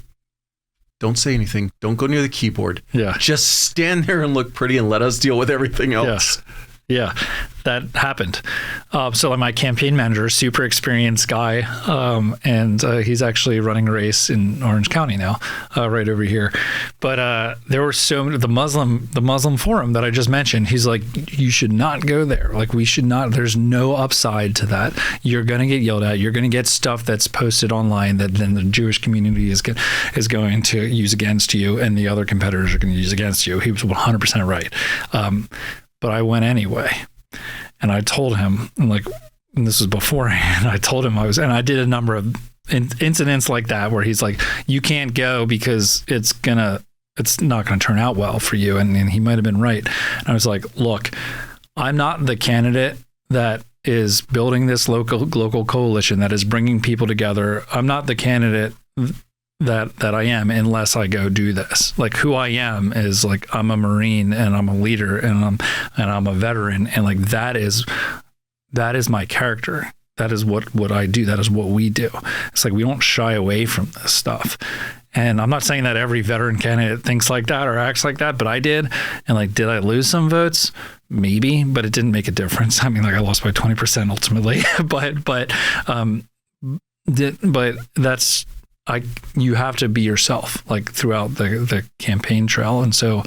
don't say anything. Don't go near the keyboard.
Yeah. Just
stand there and look pretty and let us deal with everything else.
Yes. Yeah, that happened. So my campaign manager, super experienced guy, and he's actually running a race in Orange County now, right over here. But there were so many, the Muslim forum that I just mentioned, he's like, you should not go there. Like we should not, there's no upside to that. You're going to get yelled at. You're going to get stuff that's posted online that then the Jewish community is going to use against you, and the other competitors are going to use against you. He was 100% right. But I went anyway, and I told him, and this was beforehand, I told him and I did a number of incidents like that where he's like, you can't go because it's not gonna turn out well for you. And he might've been right. And I was like, look, I'm not the candidate that is building this local coalition that is bringing people together. I'm not the candidate that I am unless I go do this. Like who I am is like, I'm a Marine and I'm a leader and I'm a veteran. And like, that is my character. That is what I do. That is what we do. It's like, we don't shy away from this stuff. And I'm not saying that every veteran candidate thinks like that or acts like that, but I did. And like, did I lose some votes? Maybe, but it didn't make a difference. I mean, like I lost by 20% ultimately, but that's, you have to be yourself like throughout the campaign trail. And so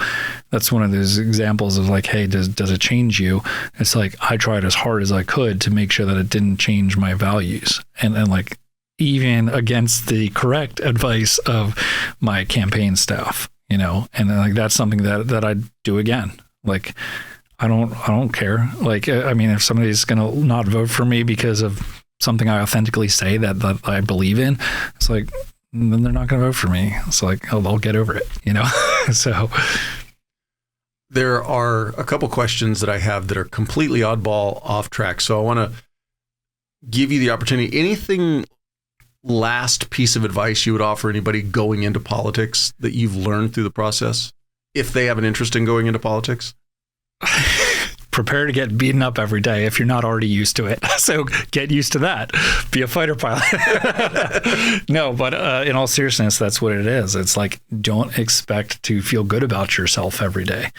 that's one of those examples of like, hey, does it change you? It's like, I tried as hard as I could to make sure that it didn't change my values. And like, even against the correct advice of my campaign staff, you know, and like, that's something that I do again. Like, I don't care. Like, I mean, if somebody's going to not vote for me because of something I authentically say that I believe in, it's like, then they're not going to vote for me. It's like, I'll get over it, you know? So
there are a couple questions that I have that are completely oddball, off track. So I want to give you the opportunity. Anything last piece of advice you would offer anybody going into politics that you've learned through the process, if they have an interest in going into politics?
Prepare to get beaten up every day if you're not already used to it. So get used to that. Be a fighter pilot. No, but in all seriousness, that's what it is. It's like, don't expect to feel good about yourself every day.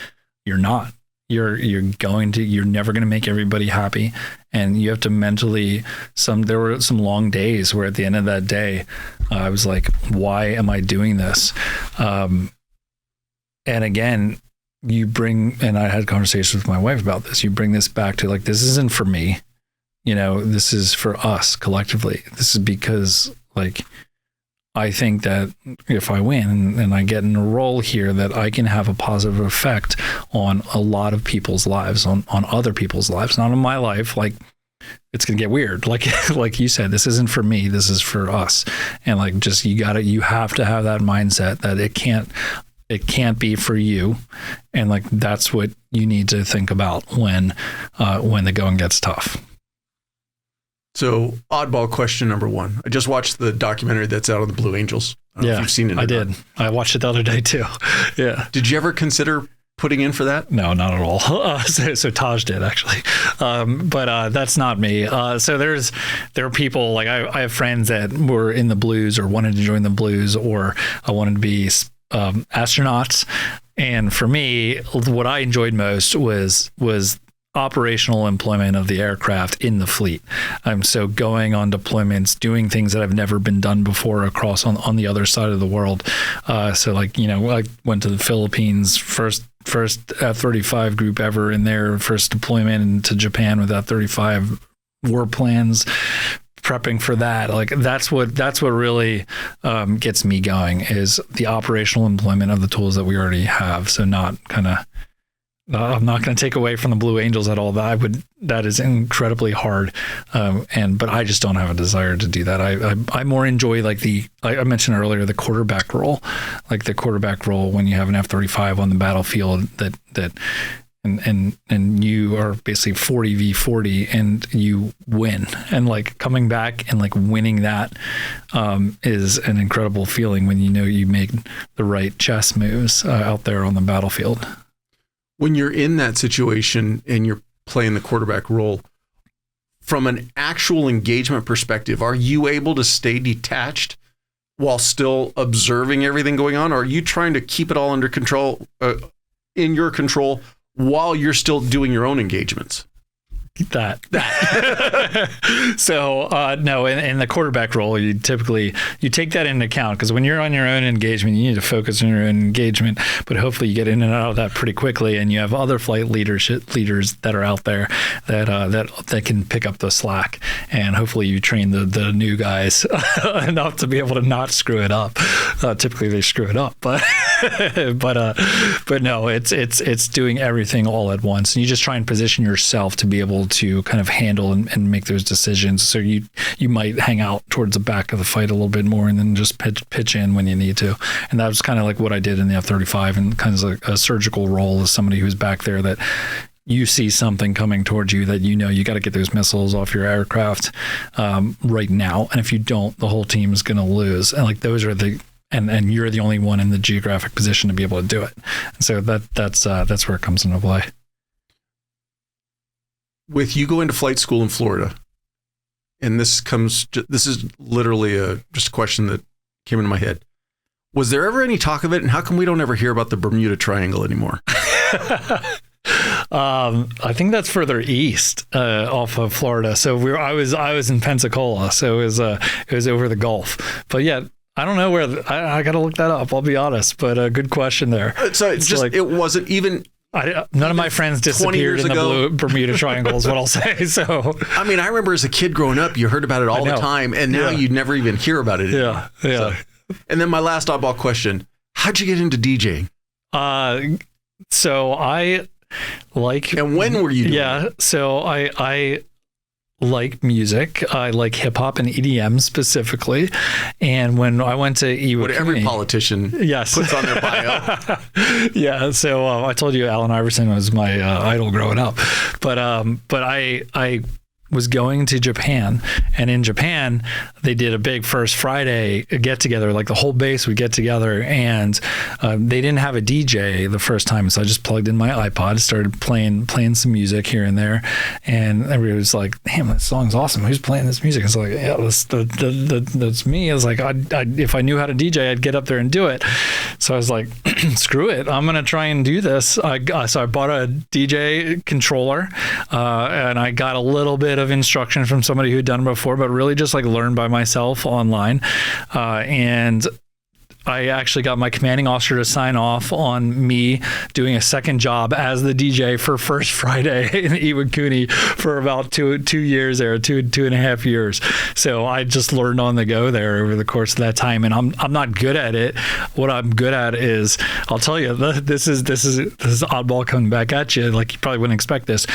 You're not. You're never going to make everybody happy. And you have to mentally, there were some long days where at the end of that day, I was like, why am I doing this? And again, and I had conversations with my wife about this, you bring this back to like, this isn't for me, you know, this is for us collectively. This is because like, I think that if I win and I get in a role here, that I can have a positive effect on a lot of people's lives, on other people's lives, not on my life. Like, it's going to get weird. Like you said, this isn't for me, this is for us. And like, just, you have to have that mindset that it can't be for you. And like, that's what you need to think about when the going gets tough.
So oddball question number one. I just watched the documentary that's out on the Blue Angels. I don't know if you've seen it.
I did. I watched it the other day too. Yeah.
Did you ever consider putting in for that?
No, not at all. So Taj did actually. But that's not me. So there are people like I have friends that were in the Blues or wanted to join the Blues, or I wanted to be astronauts. And for me, what I enjoyed most was operational employment of the aircraft in the fleet. So going on deployments, doing things that have never been done before across on the other side of the world. So like, you know, I went to the Philippines, first F-35 group ever in their first deployment, into Japan with F-35 war plans, prepping for that. Like that's what really gets me going, is the operational employment of the tools that we already have. So not kind of, I'm not going to take away from the Blue Angels at all. That is incredibly hard. But I just don't have a desire to do that. I more enjoy like I mentioned earlier, the quarterback role, like the quarterback role when you have an F-35 on the battlefield and you are basically 40v40 and you win, and like coming back and like winning that is an incredible feeling when you know you make the right chess moves out there on the battlefield.
When you're in that situation and you're playing the quarterback role, from an actual engagement perspective, are you able to stay detached while still observing everything going on? Or are you trying to keep it all under control, in your control, while you're still doing your own engagements?
That. So no, in the quarterback role, you take that into account, because when you're on your own engagement, you need to focus on your own engagement, but hopefully you get in and out of that pretty quickly, and you have other flight leaders that are out there that can pick up the slack, and hopefully you train the new guys enough to be able to not screw it up. Typically they screw it up, but no, it's doing everything all at once, and you just try and position yourself to be able to kind of handle and make those decisions. So you might hang out towards the back of the fight a little bit more, and then just pitch in when you need to. And that was kind of like what I did in the F-35, and kind of like a surgical role as somebody who's back there, that you see something coming towards you that you know you got to get those missiles off your aircraft right now. And if you don't, the whole team is going to lose. And like those are the and you're the only one in the geographic position to be able to do it. And so that's where it comes into play.
With you going to flight school in Florida, and this is literally just a question that came into my head. Was there ever any talk of it, and how come we don't ever hear about the Bermuda Triangle anymore?
I think that's further east off of Florida. So I was in Pensacola, so it was over the Gulf. But yeah, I don't know where. I got to look that up. I'll be honest, but good question there.
So it wasn't even.
None of my friends disappeared in the blue Bermuda Triangle is what I'll say. So
I mean, I remember as a kid growing up, you heard about it all the time, and now you never even hear about it anymore.
Yeah.
And then my last oddball question: how'd you get into DJing?
So I like.
And when were you doing it?
So I like music. I like hip hop and EDM specifically. And when I went to Iwakuni,
what every politician puts on their bio.
Yeah. So I told you Allen Iverson was my idol growing up, but I was going to Japan, and in Japan they did a big First Friday get together, like the whole base would get together, and they didn't have a DJ the first time, so I just plugged in my iPod, started playing some music here and there, and everybody was like, "Damn, that song's awesome! Who's playing this music?" It's like, "Yeah, that's me." I was like, if I knew how to DJ, I'd get up there and do it. So I was like, "Screw it, I'm gonna try and do this." So I bought a DJ controller, and I got a little bit of instruction from somebody who'd done it before, but really just like learned by myself online. And I actually got my commanding officer to sign off on me doing a second job as the DJ for First Friday in Iwakuni for about two years there, two and a half years. So I just learned on the go there over the course of that time. And I'm not good at it. What I'm good at is, I'll tell you, this is oddball coming back at you. Like, you probably wouldn't expect this.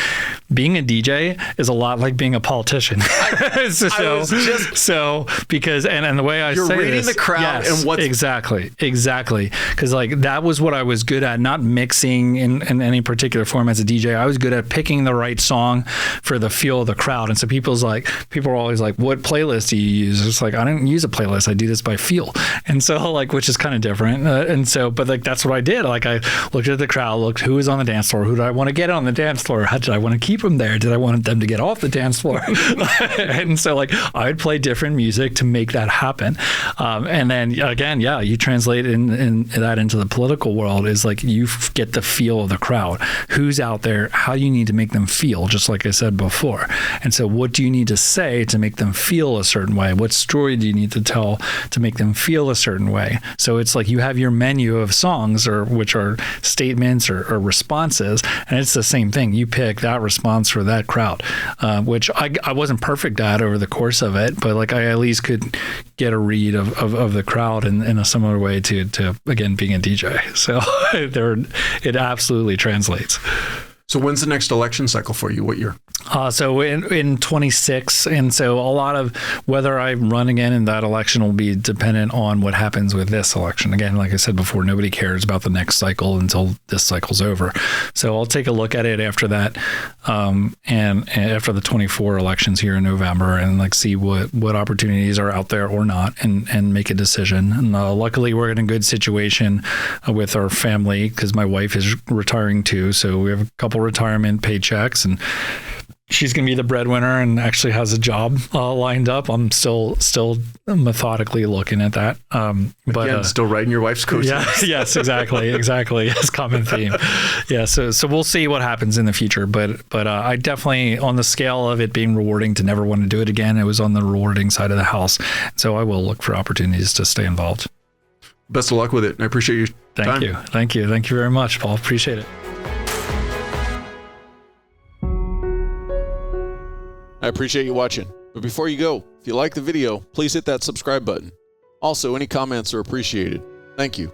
Being a DJ is a lot like being a politician. Because the way I say
you're reading the crowd, and what's
Exactly. Because like that was what I was good at, not mixing in any particular form as a DJ. I was good at picking the right song for the feel of the crowd. And so people were always like, "What playlist do you use?" It's like, I don't use a playlist. I do this by feel. And so like, which is kind of different. But like, that's what I did. Like, I looked at the crowd, looked who was on the dance floor, who did I want to get on the dance floor? How did I want to keep them there? Did I want them to get off the dance floor? And so like, I'd play different music to make that happen. And then again, you translate in that into the political world, is like, you get the feel of the crowd, who's out there, how you need to make them feel, just like I said before. And so what do you need to say to make them feel a certain way? What story do you need to tell to make them feel a certain way? So it's like, you have your menu of songs, which are statements or responses, and it's the same thing. You pick that response for that crowd, which I wasn't perfect at over the course of it, but like, I at least could get a read of the crowd in a similar way to again, being a DJ. So it absolutely translates.
So when's the next election cycle for you? What year?
So in 26, and so a lot of whether I run again in that election will be dependent on what happens with this election. Again, like I said before, nobody cares about the next cycle until this cycle's over. So I'll take a look at it after that, and after the 24 elections here in November, and like see what opportunities are out there or not, and make a decision. And luckily, we're in a good situation with our family, because my wife is retiring too. So we have a couple retirement paychecks, and she's going to be the breadwinner and actually has a job lined up. I'm still methodically looking at that. But
again, still riding your wife's coattails.
Yeah, yes, exactly. It's common theme. Yeah. So we'll see what happens in the future. But I definitely, on the scale of it being rewarding to never want to do it again, it was on the rewarding side of the house. So I will look for opportunities to stay involved.
Best of luck with it. I appreciate your time.
Thank you very much, Paul. Appreciate it.
I appreciate you watching. But before you go, if you like the video, please hit that subscribe button. Also, any comments are appreciated. Thank you.